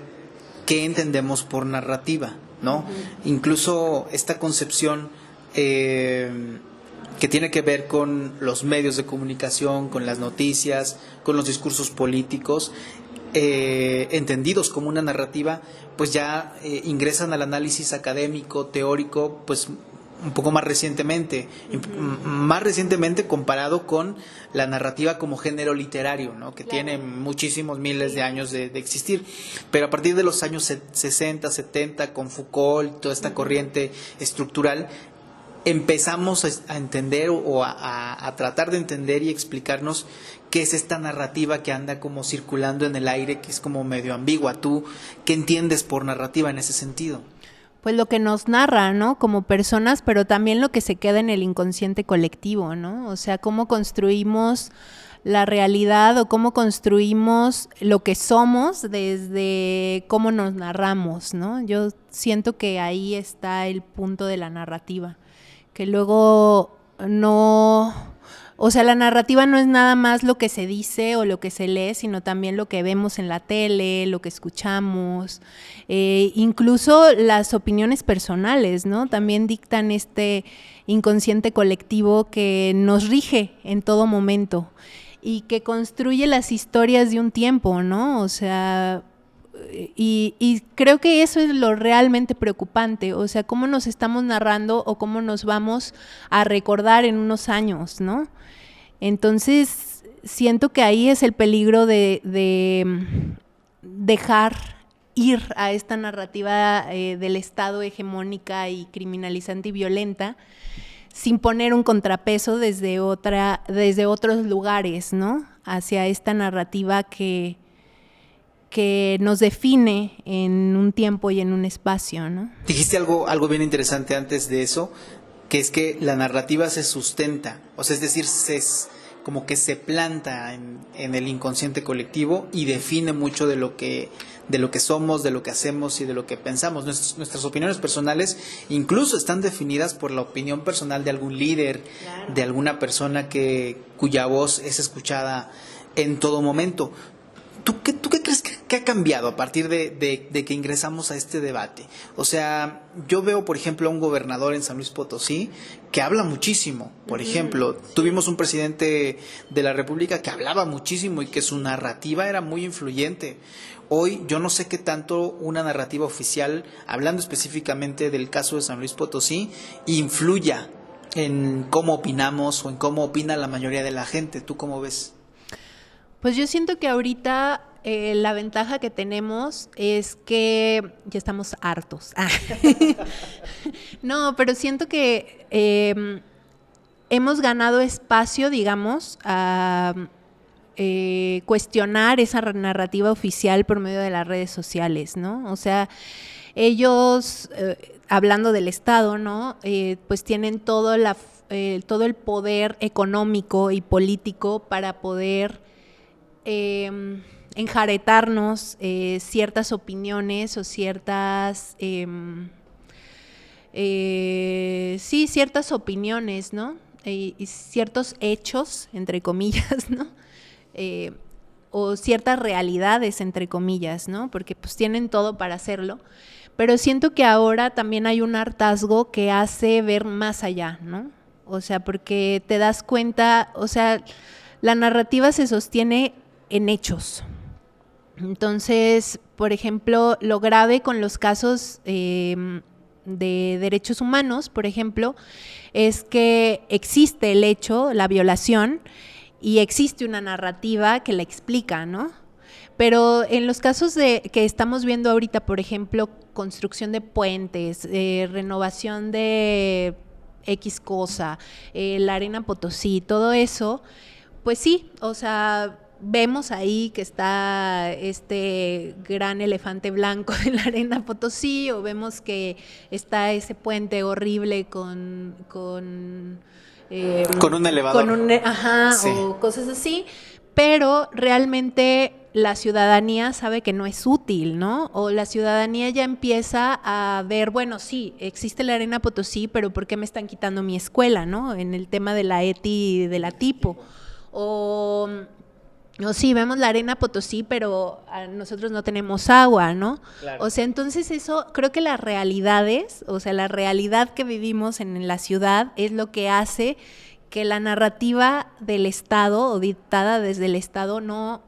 qué entendemos por narrativa, ¿no? Uh-huh. Incluso esta concepción que tiene que ver con los medios de comunicación, con las noticias, con los discursos políticos, entendidos como una narrativa, pues ya ingresan al análisis académico, teórico, pues un poco más recientemente comparado con la narrativa como género literario, ¿no? Que claro, tiene muchísimos miles de años de existir, pero a partir de los años 60, 70, con Foucault, toda esta corriente estructural, empezamos a entender o a tratar de entender y explicarnos qué es esta narrativa que anda como circulando en el aire, que es como medio ambigua. ¿Tú qué entiendes por narrativa en ese sentido? Pues lo que nos narra, ¿no? Como personas, pero también lo que se queda en el inconsciente colectivo, ¿no? O sea, cómo construimos la realidad o cómo construimos lo que somos desde cómo nos narramos, ¿no? Yo siento que ahí está el punto de la narrativa, que luego no... O sea, la narrativa no es nada más lo que se dice o lo que se lee, sino también lo que vemos en la tele, lo que escuchamos, incluso las opiniones personales, ¿no? También dictan este inconsciente colectivo que nos rige en todo momento y que construye las historias de un tiempo, ¿no? O sea... Y creo que eso es lo realmente preocupante, o sea, cómo nos estamos narrando o cómo nos vamos a recordar en unos años, ¿no? Entonces, siento que ahí es el peligro de dejar ir a esta narrativa del Estado hegemónica y criminalizante y violenta, sin poner un contrapeso desde otros lugares, ¿no? Hacia esta narrativa que nos define en un tiempo y en un espacio, ¿no? Dijiste algo bien interesante antes de eso, que es que la narrativa se sustenta, o sea, es decir, como que se planta en el inconsciente colectivo y define mucho de lo que somos, de lo que hacemos y de lo que pensamos. Nuestras opiniones personales incluso están definidas por la opinión personal de algún líder, claro, de alguna persona cuya voz es escuchada en todo momento. ¿Tú qué crees que ha cambiado a partir de que ingresamos a este debate? O sea, yo veo, por ejemplo, a un gobernador en San Luis Potosí que habla muchísimo. Por ejemplo, tuvimos un presidente de la República que hablaba muchísimo y que su narrativa era muy influyente. Hoy yo no sé qué tanto una narrativa oficial, hablando específicamente del caso de San Luis Potosí, influya en cómo opinamos o en cómo opina la mayoría de la gente. ¿Tú cómo ves? Pues yo siento que ahorita la ventaja que tenemos es que ya estamos hartos. No, pero siento que hemos ganado espacio, digamos, a cuestionar esa narrativa oficial por medio de las redes sociales, ¿no? O sea, ellos, hablando del Estado, ¿no? Pues tienen todo el poder económico y político para poder enjaretarnos ciertas opiniones o ciertas sí, ciertas opiniones, ¿no? Y ciertos hechos, entre comillas, ¿no? O ciertas realidades, entre comillas, ¿no? Porque pues tienen todo para hacerlo. Pero siento que ahora también hay un hartazgo que hace ver más allá, ¿no? O sea, porque te das cuenta, o sea, la narrativa se sostiene en hechos. Entonces, por ejemplo, lo grave con los casos de derechos humanos, por ejemplo, es que existe el hecho, la violación, y existe una narrativa que la explica, ¿no? Pero en los casos que estamos viendo ahorita, por ejemplo, construcción de puentes, renovación de X cosa, la Arena Potosí, todo eso, pues sí, o sea, vemos ahí que está este gran elefante blanco de la Arena Potosí, o vemos que está ese puente horrible con un elevador. Sí. O cosas así, pero realmente la ciudadanía sabe que no es útil, ¿no? O la ciudadanía ya empieza a ver, bueno, sí, existe la Arena Potosí, pero ¿por qué me están quitando mi escuela, ¿no? En el tema de la ETI y de la tipo. O sí, vemos la Arena Potosí, pero nosotros no tenemos agua, ¿no? Claro. O sea, entonces eso, creo que las realidades, o sea, la realidad que vivimos en la ciudad es lo que hace que la narrativa del Estado o dictada desde el Estado no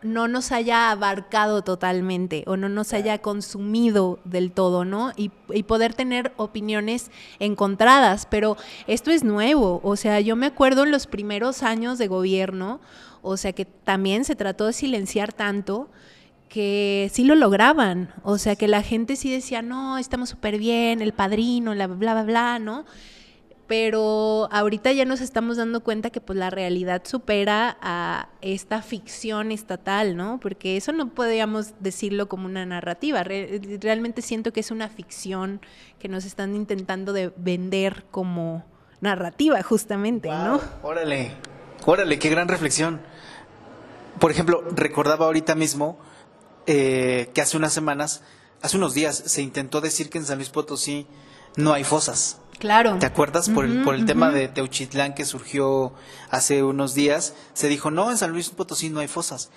nos haya abarcado totalmente o no nos haya consumido del todo, ¿no? Y poder tener opiniones encontradas, pero esto es nuevo, o sea, yo me acuerdo en los primeros años de gobierno, o sea, que también se trató de silenciar tanto que sí lo lograban, o sea, que la gente sí decía, no, estamos súper bien, el padrino, bla, bla, bla, bla, ¿no? Pero ahorita ya nos estamos dando cuenta que pues la realidad supera a esta ficción estatal, ¿no? Porque eso no podríamos decirlo como una narrativa. Realmente siento que es una ficción que nos están intentando de vender como narrativa, justamente, wow, ¿no? Órale, qué gran reflexión. Por ejemplo, recordaba ahorita mismo que hace unos días se intentó decir que en San Luis Potosí no hay fosas. Claro. ¿Te acuerdas? Por el tema de Teuchitlán que surgió hace unos días, se dijo, no, en San Luis Potosí no hay fosas.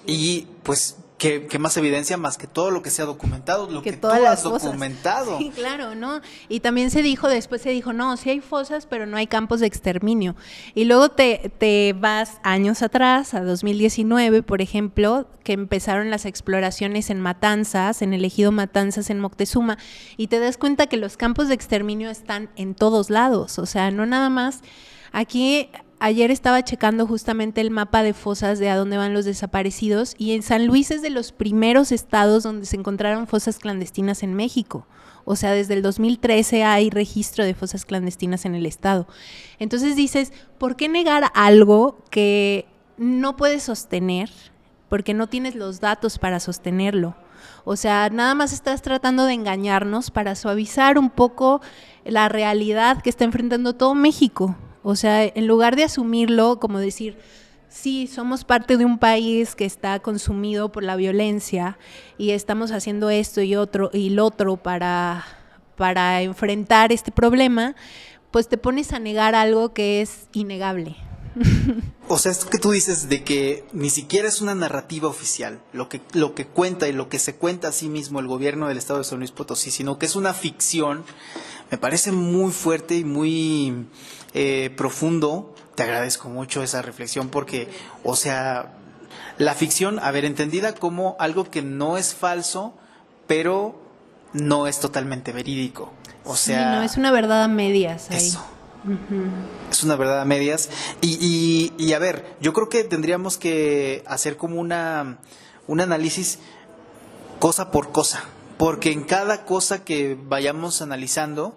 Y pues, ¿qué más evidencia más que todo lo que se ha documentado, lo que tú has documentado? Sí, claro, ¿no? Y también después se dijo, no, sí hay fosas, pero no hay campos de exterminio. Y luego te vas años atrás, a 2019, por ejemplo, que empezaron las exploraciones en Matanzas, en el ejido Matanzas en Moctezuma, y te das cuenta que los campos de exterminio están en todos lados, o sea, no nada más aquí. Ayer estaba checando justamente el mapa de fosas de a dónde van los desaparecidos y en San Luis es de los primeros estados donde se encontraron fosas clandestinas en México. O sea, desde el 2013 hay registro de fosas clandestinas en el estado. Entonces dices, ¿por qué negar algo que no puedes sostener? Porque no tienes los datos para sostenerlo. O sea, nada más estás tratando de engañarnos para suavizar un poco la realidad que está enfrentando todo México. O sea, en lugar de asumirlo como decir, sí, somos parte de un país que está consumido por la violencia y estamos haciendo esto y lo otro para enfrentar este problema, pues te pones a negar algo que es innegable. O sea, esto que tú dices de que ni siquiera es una narrativa oficial, lo que cuenta y lo que se cuenta a sí mismo el gobierno del estado de San Luis Potosí, sino que es una ficción, me parece muy fuerte y muy profundo. Te agradezco mucho esa reflexión porque, o sea, la ficción, entendida como algo que no es falso, pero no es totalmente verídico. O sea, no es una verdad a medias ahí. Eso. Es una verdad a medias y a ver, yo creo que tendríamos que hacer como un análisis cosa por cosa, porque en cada cosa que vayamos analizando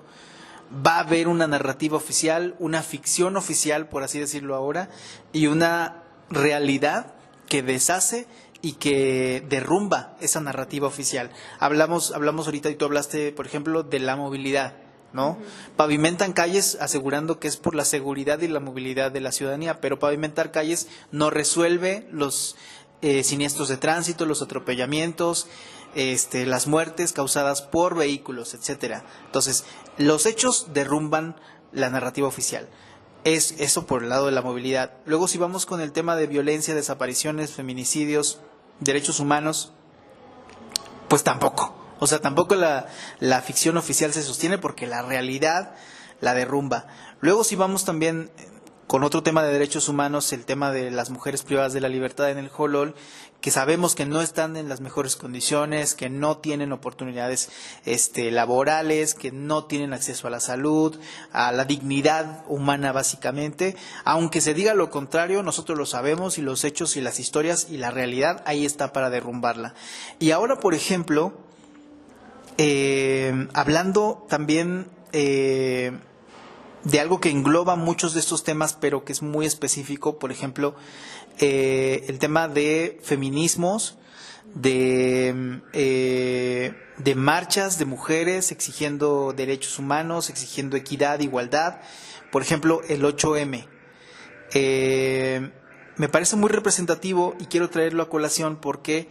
va a haber una narrativa oficial, una ficción oficial, por así decirlo ahora, y una realidad que deshace y que derrumba esa narrativa oficial. Hablamos ahorita y tú hablaste, por ejemplo, de la movilidad, ¿no? Pavimentan calles asegurando que es por la seguridad y la movilidad de la ciudadanía, pero pavimentar calles no resuelve los siniestros de tránsito, los atropellamientos, las muertes causadas por vehículos, etcétera. Entonces, Los hechos derrumban la narrativa oficial. Es eso por el lado de la movilidad. Luego, si vamos con el tema de violencia, desapariciones, feminicidios, derechos humanos, pues tampoco. O sea, tampoco la ficción oficial se sostiene porque la realidad la derrumba. Luego, si vamos también con otro tema de derechos humanos, el tema de las mujeres privadas de la libertad en el Jolol, que sabemos que no están en las mejores condiciones, que no tienen oportunidades laborales, que no tienen acceso a la salud, a la dignidad humana básicamente. Aunque se diga lo contrario, nosotros lo sabemos, y los hechos y las historias y la realidad ahí está para derrumbarla. Y ahora, por ejemplo, hablando también de algo que engloba muchos de estos temas, pero que es muy específico, por ejemplo, el tema de feminismos, de marchas de mujeres exigiendo derechos humanos, exigiendo equidad, igualdad. Por ejemplo, el 8M. Me parece muy representativo y quiero traerlo a colación porque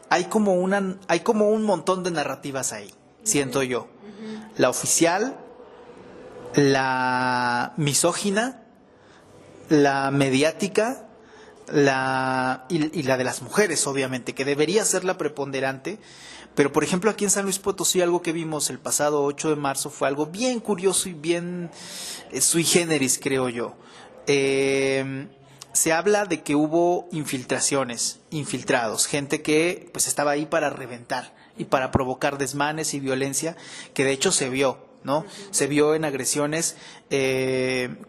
hay como un montón de narrativas ahí, siento yo. La oficial, la misógina, la mediática, y la de las mujeres, obviamente, que debería ser la preponderante. Pero, por ejemplo, aquí en San Luis Potosí, algo que vimos el pasado 8 de marzo fue algo bien curioso y bien sui generis, creo yo. Se habla de que hubo infiltrados, gente que pues estaba ahí para reventar y para provocar desmanes y violencia, que de hecho se vio, ¿no? Se vio en agresiones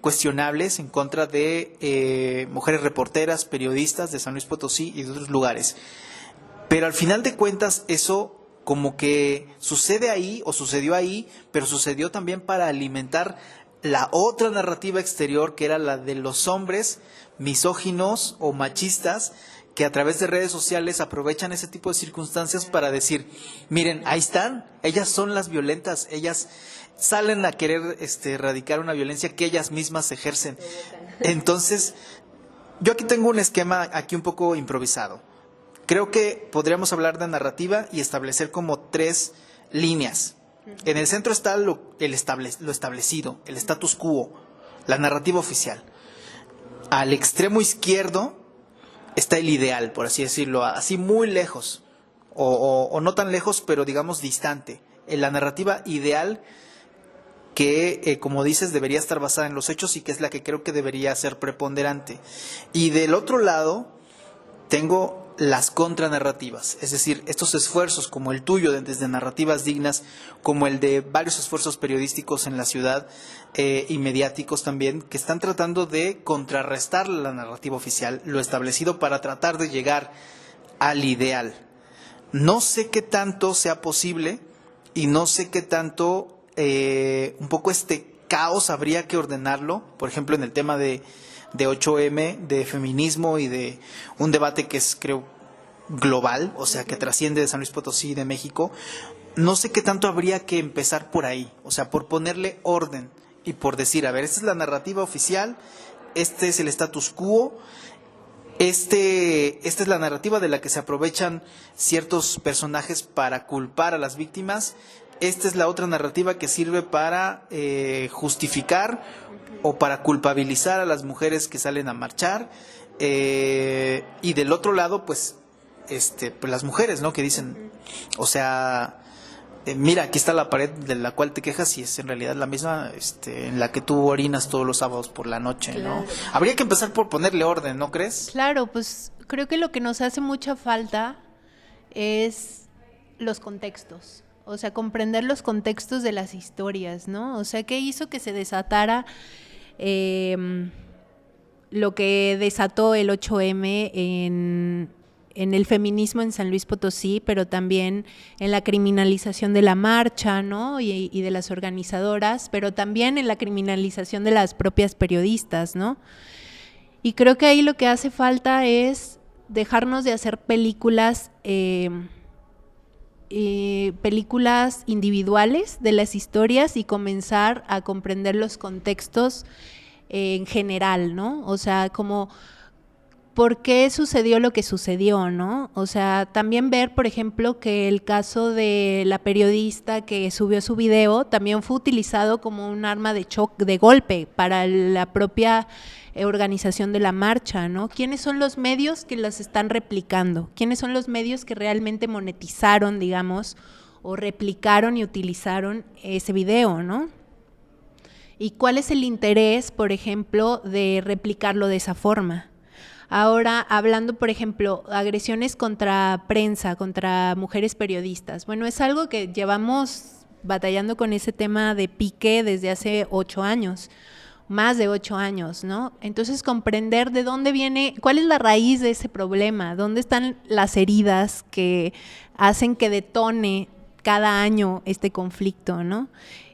cuestionables en contra de mujeres reporteras, periodistas de San Luis Potosí y de otros lugares. Pero al final de cuentas eso como que sucede ahí o sucedió ahí, pero sucedió también para alimentar la otra narrativa exterior, que era la de los hombres misóginos o machistas, que a través de redes sociales aprovechan ese tipo de circunstancias para decir, miren, ahí están, ellas son las violentas, ellas salen a querer erradicar una violencia que ellas mismas ejercen. Entonces, yo aquí tengo un esquema aquí un poco improvisado. Creo que podríamos hablar de narrativa y establecer como 3 líneas. En el centro está lo establecido, el status quo, la narrativa oficial. Al extremo izquierdo está el ideal, por así decirlo, así muy lejos, o no tan lejos, pero digamos distante. La narrativa ideal que, como dices, debería estar basada en los hechos y que es la que creo que debería ser preponderante. Y del otro lado tengo las contranarrativas, es decir, estos esfuerzos como el tuyo desde narrativas dignas, como el de varios esfuerzos periodísticos en la ciudad y mediáticos también, que están tratando de contrarrestar la narrativa oficial, lo establecido, para tratar de llegar al ideal. No sé qué tanto sea posible y no sé qué tanto un poco este caos habría que ordenarlo, por ejemplo en el tema de 8M, de feminismo y de un debate que es, creo, global, o sea, que trasciende de San Luis Potosí y de México. No sé qué tanto habría que empezar por ahí, o sea, por ponerle orden y por decir, a ver, esta es la narrativa oficial, este es el status quo, esta es la narrativa de la que se aprovechan ciertos personajes para culpar a las víctimas. Esta es la otra narrativa que sirve para justificar o para culpabilizar a las mujeres que salen a marchar. Y del otro lado, pues las mujeres, ¿no? Que dicen, o sea, mira, aquí está la pared de la cual te quejas y es en realidad la misma en la que tú orinas todos los sábados por la noche, ¿no? Claro. Habría que empezar por ponerle orden, ¿no crees? Claro, pues creo que lo que nos hace mucha falta es los contextos. O sea, comprender los contextos de las historias, ¿no? O sea, ¿qué hizo que se desatara lo que desató el 8M en el feminismo en San Luis Potosí, pero también en la criminalización de la marcha, ¿no? Y de las organizadoras, pero también en la criminalización de las propias periodistas, ¿no? Y creo que ahí lo que hace falta es dejarnos de hacer películas individuales de las historias y comenzar a comprender los contextos en general, ¿no? O sea, como por qué sucedió lo que sucedió, ¿no? O sea, también ver, por ejemplo, que el caso de la periodista que subió su video también fue utilizado como un arma de choque, de golpe para la propia organización de la marcha, ¿no? ¿Quiénes son los medios que las están replicando? ¿Quiénes son los medios que realmente monetizaron, digamos, o replicaron y utilizaron ese video, ¿no? ¿Y cuál es el interés, por ejemplo, de replicarlo de esa forma? Ahora, hablando, por ejemplo, agresiones contra prensa, contra mujeres periodistas. Bueno, es algo que llevamos batallando con ese tema de pique desde hace 8 años, más de 8 años, ¿no? Entonces, comprender de dónde viene, cuál es la raíz de ese problema, dónde están las heridas que hacen que detone cada año este conflicto, ¿no?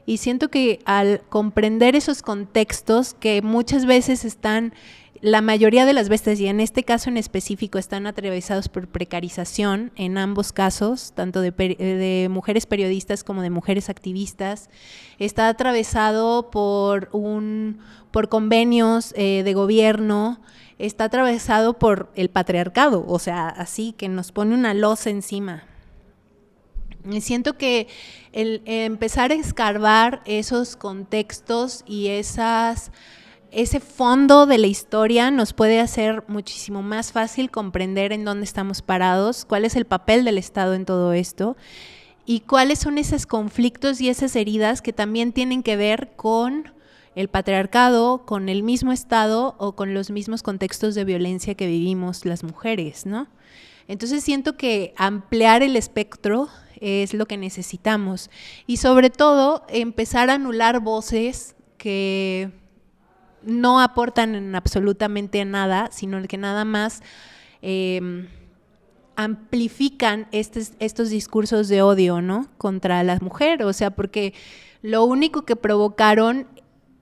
Y siento que al comprender esos contextos que muchas veces están, la mayoría de las veces, y en este caso en específico, están atravesados por precarización en ambos casos, tanto de mujeres periodistas como de mujeres activistas. Está atravesado por convenios de gobierno, está atravesado por el patriarcado, o sea, así que nos pone una losa encima. Y siento que el empezar a escarbar esos contextos y ese fondo de la historia nos puede hacer muchísimo más fácil comprender en dónde estamos parados, cuál es el papel del Estado en todo esto y cuáles son esos conflictos y esas heridas que también tienen que ver con el patriarcado, con el mismo Estado o con los mismos contextos de violencia que vivimos las mujeres, ¿no? Entonces siento que ampliar el espectro es lo que necesitamos y sobre todo empezar a anular voces que no aportan en absolutamente nada, sino que nada más amplifican estos discursos de odio, ¿no? Contra la mujer, o sea, porque lo único que provocaron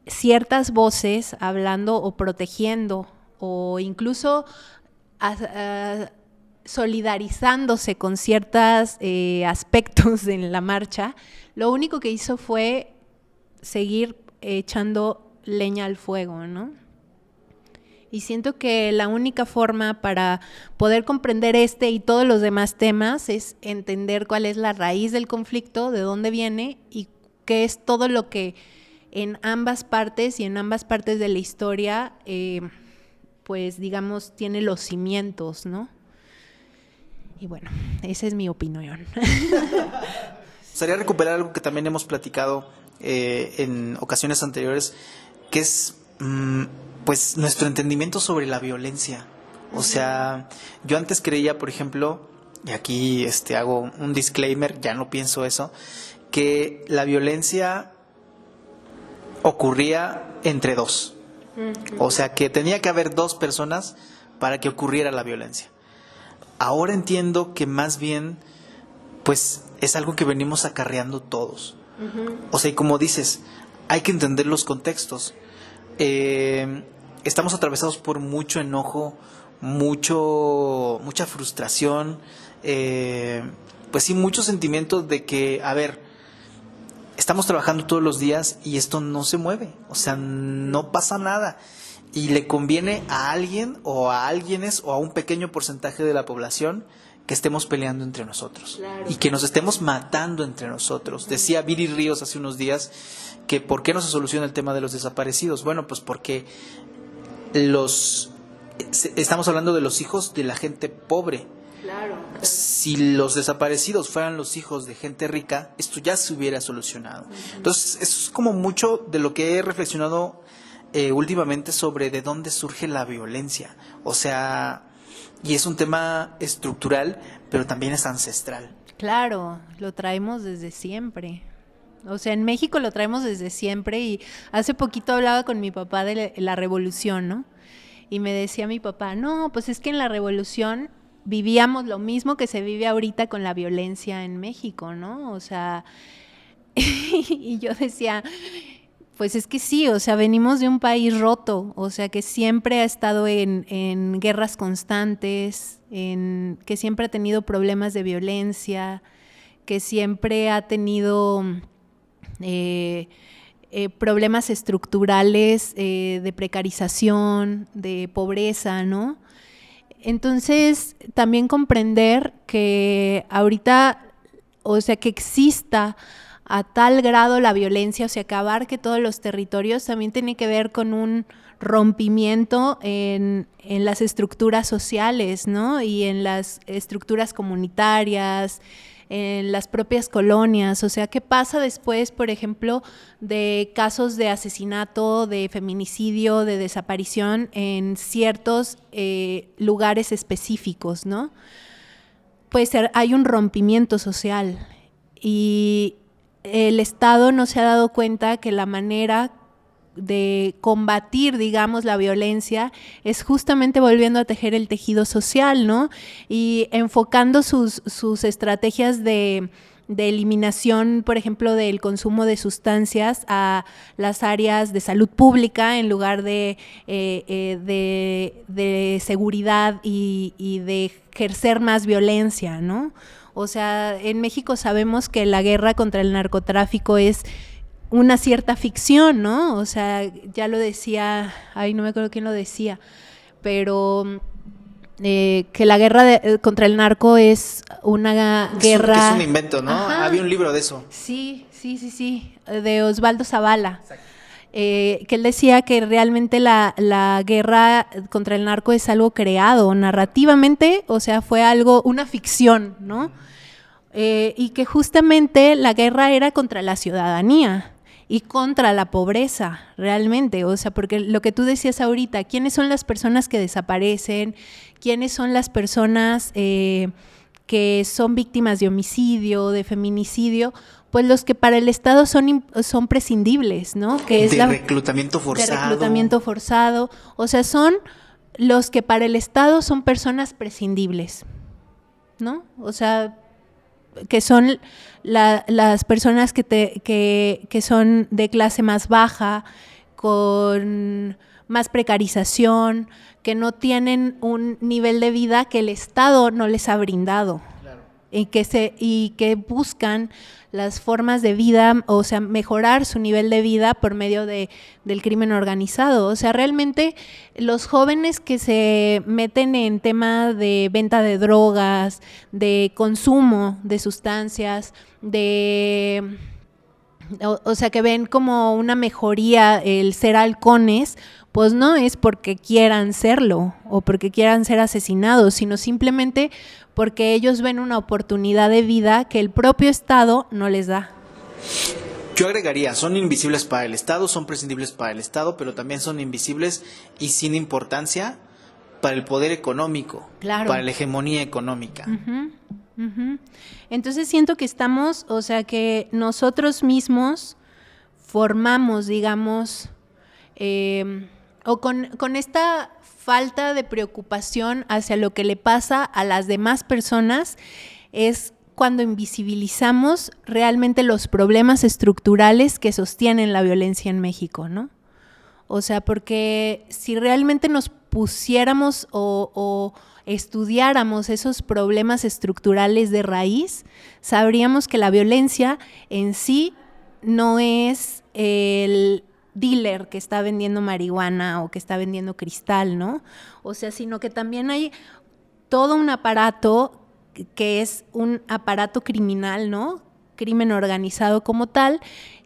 ciertas voces hablando o protegiendo o incluso solidarizándose con ciertos aspectos en la marcha, lo único que hizo fue seguir echando leña al fuego, ¿no? Y siento que la única forma para poder comprender este y todos los demás temas es entender cuál es la raíz del conflicto, de dónde viene y qué es todo lo que en ambas partes y en ambas partes de la historia, pues digamos, tiene los cimientos, ¿no? Y bueno, esa es mi opinión. Gustaría recuperar algo que también hemos platicado en ocasiones anteriores, que es pues nuestro entendimiento sobre la violencia. O sea, yo antes creía, por ejemplo, y aquí hago un disclaimer, ya no pienso eso, que la violencia ocurría entre dos. O sea, que tenía que haber 2 personas para que ocurriera la violencia. Ahora entiendo que más bien pues es algo que venimos acarreando todos. O sea, y como dices, hay que entender los contextos. Estamos atravesados por mucho enojo, mucha frustración, pues sí, muchos sentimientos de que, a ver, estamos trabajando todos los días y esto no se mueve, o sea, no pasa nada. Y le conviene a alguien o a alguienes o a un pequeño porcentaje de la población que estemos peleando entre nosotros. Claro. Y que nos estemos matando entre nosotros. Decía Viri Ríos hace unos días que ¿por qué no se soluciona el tema de los desaparecidos? Bueno, pues porque estamos hablando de los hijos de la gente pobre. Claro. Si los desaparecidos fueran los hijos de gente rica, esto ya se hubiera solucionado. Entonces, eso es como mucho de lo que he reflexionado últimamente sobre de dónde surge la violencia. O sea, y es un tema estructural, pero también es ancestral. Claro, lo traemos desde siempre. O sea, en México lo traemos desde siempre y hace poquito hablaba con mi papá de la revolución, ¿no? Y me decía mi papá, no, pues es que en la revolución vivíamos lo mismo que se vive ahorita con la violencia en México, ¿no? O sea, y yo decía, pues es que sí, o sea, venimos de un país roto, o sea, que siempre ha estado en guerras constantes, que siempre ha tenido problemas de violencia, que siempre ha tenido problemas estructurales de precarización, de pobreza, ¿no? Entonces, también comprender que ahorita, o sea, que exista a tal grado la violencia, o sea, que abarque todos los territorios, también tiene que ver con un rompimiento en las estructuras sociales, ¿no? Y en las estructuras comunitarias, en las propias colonias. O sea, ¿qué pasa después, por ejemplo, de casos de asesinato, de feminicidio, de desaparición en ciertos lugares específicos, ¿no? Pues hay un rompimiento social y el Estado no se ha dado cuenta que la manera de combatir, digamos, la violencia es justamente volviendo a tejer el tejido social, ¿no? Y enfocando sus estrategias de eliminación, por ejemplo, del consumo de sustancias a las áreas de salud pública en lugar de seguridad y de ejercer más violencia, ¿no? O sea, en México sabemos que la guerra contra el narcotráfico es una cierta ficción, ¿no? O sea, ya lo decía, no me acuerdo quién lo decía, pero que la guerra contra el narco es una guerra... Es un invento, ¿no? Ajá. Había un libro de eso. Sí, de Osvaldo Zavala. Que él decía que realmente la guerra contra el narco es algo creado narrativamente, o sea, fue una ficción, ¿no? Y que justamente la guerra era contra la ciudadanía y contra la pobreza, realmente. O sea, porque lo que tú decías ahorita, ¿quiénes son las personas que desaparecen? ¿Quiénes son las personas que son víctimas de homicidio, de feminicidio? Pues los que para el Estado son prescindibles, ¿no? Que es reclutamiento forzado. De reclutamiento forzado. O sea, son los que para el Estado son personas prescindibles, ¿no? O sea, que son las personas que son de clase más baja, con más precarización, que no tienen un nivel de vida que el Estado no les ha brindado. Claro. Y que buscan las formas de vida, o sea, mejorar su nivel de vida por medio del crimen organizado. O sea, realmente los jóvenes que se meten en tema de venta de drogas, de consumo de sustancias, o sea, que ven como una mejoría el ser halcones, pues no es porque quieran serlo o porque quieran ser asesinados, sino simplemente porque ellos ven una oportunidad de vida que el propio Estado no les da. Yo agregaría, son invisibles para el Estado, son prescindibles para el Estado, pero también son invisibles y sin importancia para el poder económico, claro, para la hegemonía económica. Uh-huh, uh-huh. Entonces siento que estamos, o sea, que nosotros mismos formamos, digamos, o con esta falta de preocupación hacia lo que le pasa a las demás personas, es cuando invisibilizamos realmente los problemas estructurales que sostienen la violencia en México, ¿no? O sea, porque si realmente nos pusiéramos o estudiáramos esos problemas estructurales de raíz, sabríamos que la violencia en sí no es el dealer que está vendiendo marihuana o que está vendiendo cristal, ¿no? O sea, sino que también hay todo un aparato que es un aparato criminal, ¿no? Crimen organizado como tal,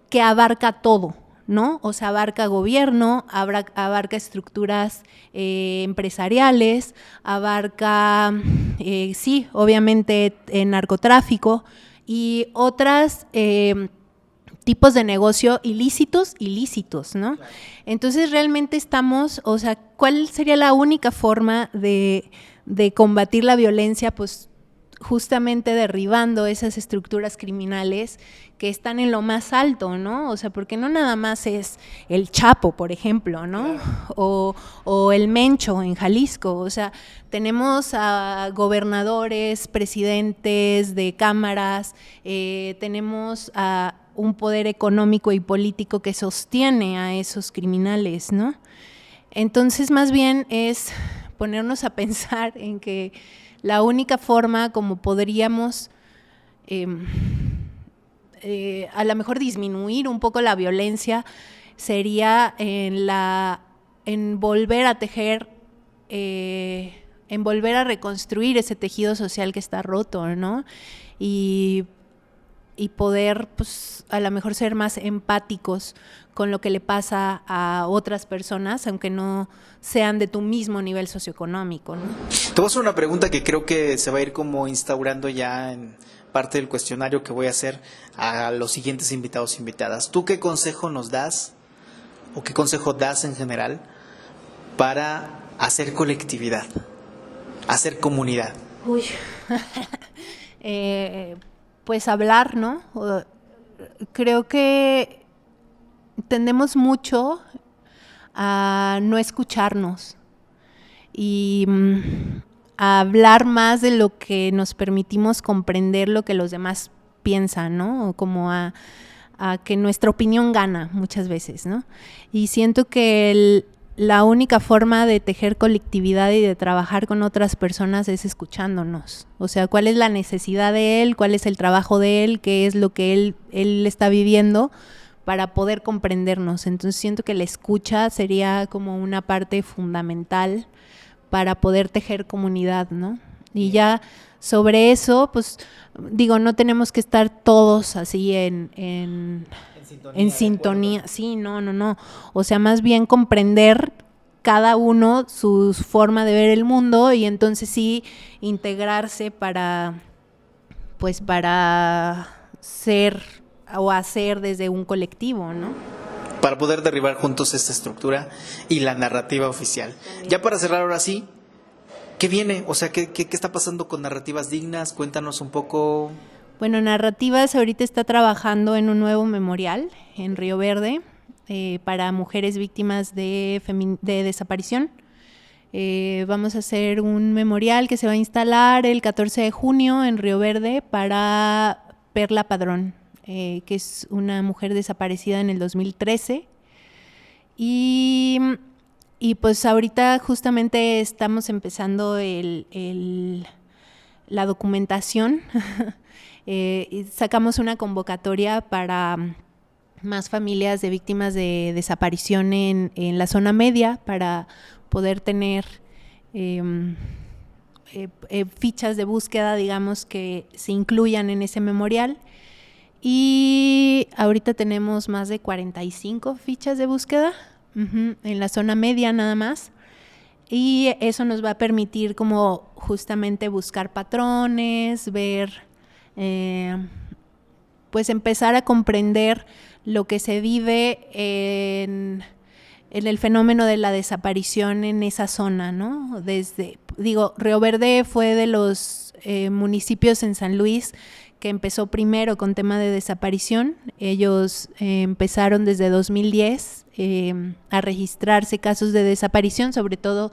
que abarca todo, ¿no? O sea, abarca gobierno, abarca estructuras empresariales, abarca, sí, obviamente, narcotráfico y otras tipos de negocio ilícitos, ¿no? Claro. Entonces realmente estamos, o sea, ¿cuál sería la única forma de combatir la violencia? Pues justamente derribando esas estructuras criminales que están en lo más alto, ¿no? O sea, porque no nada más es el Chapo, por ejemplo, ¿no? Claro. O el Mencho en Jalisco, o sea, tenemos a gobernadores, presidentes de cámaras, tenemos a un poder económico y político que sostiene a esos criminales, ¿no? Entonces, más bien es ponernos a pensar en que la única forma como podríamos a lo mejor disminuir un poco la violencia sería en volver a tejer en volver a reconstruir ese tejido social que está roto, ¿no? Y poder, pues, a lo mejor ser más empáticos con lo que le pasa a otras personas, aunque no sean de tu mismo nivel socioeconómico, ¿no? Te voy a hacer una pregunta que creo que se va a ir como instaurando ya en parte del cuestionario que voy a hacer a los siguientes invitados e invitadas. ¿Tú qué consejo nos das o qué consejo das en general para hacer colectividad, hacer comunidad? Uy, pues hablar, ¿no? Creo que tendemos mucho a no escucharnos y a hablar más de lo que nos permitimos comprender lo que los demás piensan, ¿no? O como a que nuestra opinión gana muchas veces, ¿no? Y siento que la única forma de tejer colectividad y de trabajar con otras personas es escuchándonos. O sea, cuál es la necesidad de él, cuál es el trabajo de él, qué es lo que él está viviendo para poder comprendernos. Entonces siento que la escucha sería como una parte fundamental para poder tejer comunidad, ¿no? Y ya sobre eso, pues digo, no tenemos que estar todos así en sintonía. Sí, no. O sea, más bien comprender cada uno su forma de ver el mundo y entonces sí integrarse para ser o hacer desde un colectivo, ¿no? Para poder derribar juntos esta estructura y la narrativa oficial. Ya para cerrar ahora sí, ¿qué viene? O sea, ¿qué está pasando con Narrativas Dignas? Cuéntanos un poco. Bueno, Narrativas ahorita está trabajando en un nuevo memorial en Río Verde para mujeres víctimas de desaparición. Vamos a hacer un memorial que se va a instalar el 14 de junio en Río Verde para Perla Padrón, que es una mujer desaparecida en el 2013. Y pues ahorita justamente estamos empezando la documentación. Sacamos una convocatoria para más familias de víctimas de desaparición en la zona media para poder tener fichas de búsqueda, digamos, que se incluyan en ese memorial. Y ahorita tenemos más de 45 fichas de búsqueda en la zona media nada más. Y eso nos va a permitir como justamente buscar patrones, ver, pues empezar a comprender lo que se vive en el fenómeno de la desaparición en esa zona, ¿no? Río Verde fue de los municipios en San Luis que empezó primero con tema de desaparición. Ellos empezaron desde 2010 a registrarse casos de desaparición, sobre todo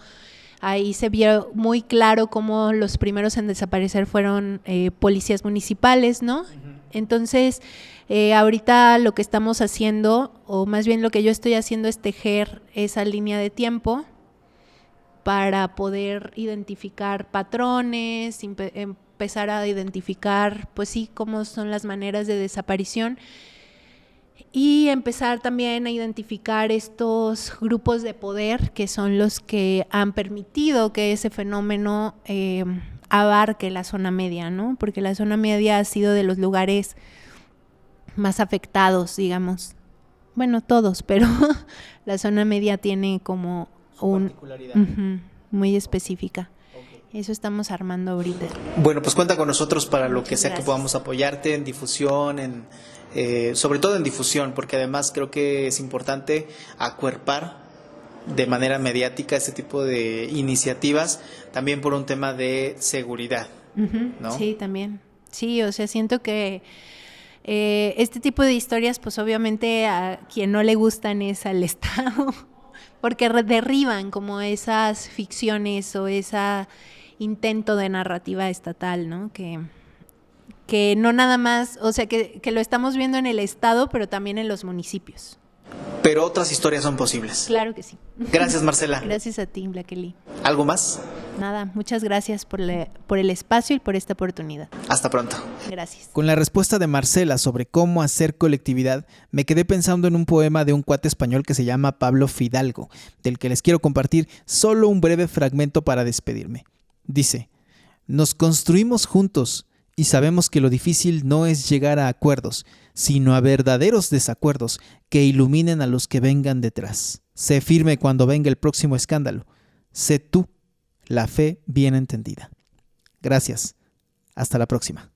ahí se vio muy claro cómo los primeros en desaparecer fueron policías municipales, ¿no? Entonces, ahorita lo que estamos haciendo, o más bien lo que yo estoy haciendo, es tejer esa línea de tiempo para poder identificar patrones, empezar a identificar, pues sí, cómo son las maneras de desaparición y empezar también a identificar estos grupos de poder que son los que han permitido que ese fenómeno abarque la zona media, ¿no? Porque la zona media ha sido de los lugares más afectados, digamos. Bueno, todos, pero la zona media tiene como particularidad. Muy específica. Eso estamos armando ahorita. Bueno, pues cuenta con nosotros para lo que sea Gracias. que podamos apoyarte en difusión, sobre todo en difusión, porque además creo que es importante acuerpar de manera mediática este tipo de iniciativas, también por un tema de seguridad, ¿no? Sí, también. Sí, o sea, siento que este tipo de historias, pues obviamente a quien no le gustan es al Estado, porque derriban como esas ficciones o ese intento de narrativa estatal, ¿no? Que no nada más, o sea, que lo estamos viendo en el Estado, pero también en los municipios. Pero otras historias son posibles. Claro que sí. Gracias, Marcela. Gracias a ti, Blakely. ¿Algo más? Nada, muchas gracias por el espacio y por esta oportunidad. Hasta pronto. Gracias. Con la respuesta de Marcela sobre cómo hacer colectividad, me quedé pensando en un poema de un cuate español que se llama Pablo Fidalgo, del que les quiero compartir solo un breve fragmento para despedirme. Dice, nos construimos juntos y sabemos que lo difícil no es llegar a acuerdos, sino a verdaderos desacuerdos que iluminen a los que vengan detrás. Sé firme cuando venga el próximo escándalo. Sé tú la fe bien entendida. Gracias. Hasta la próxima.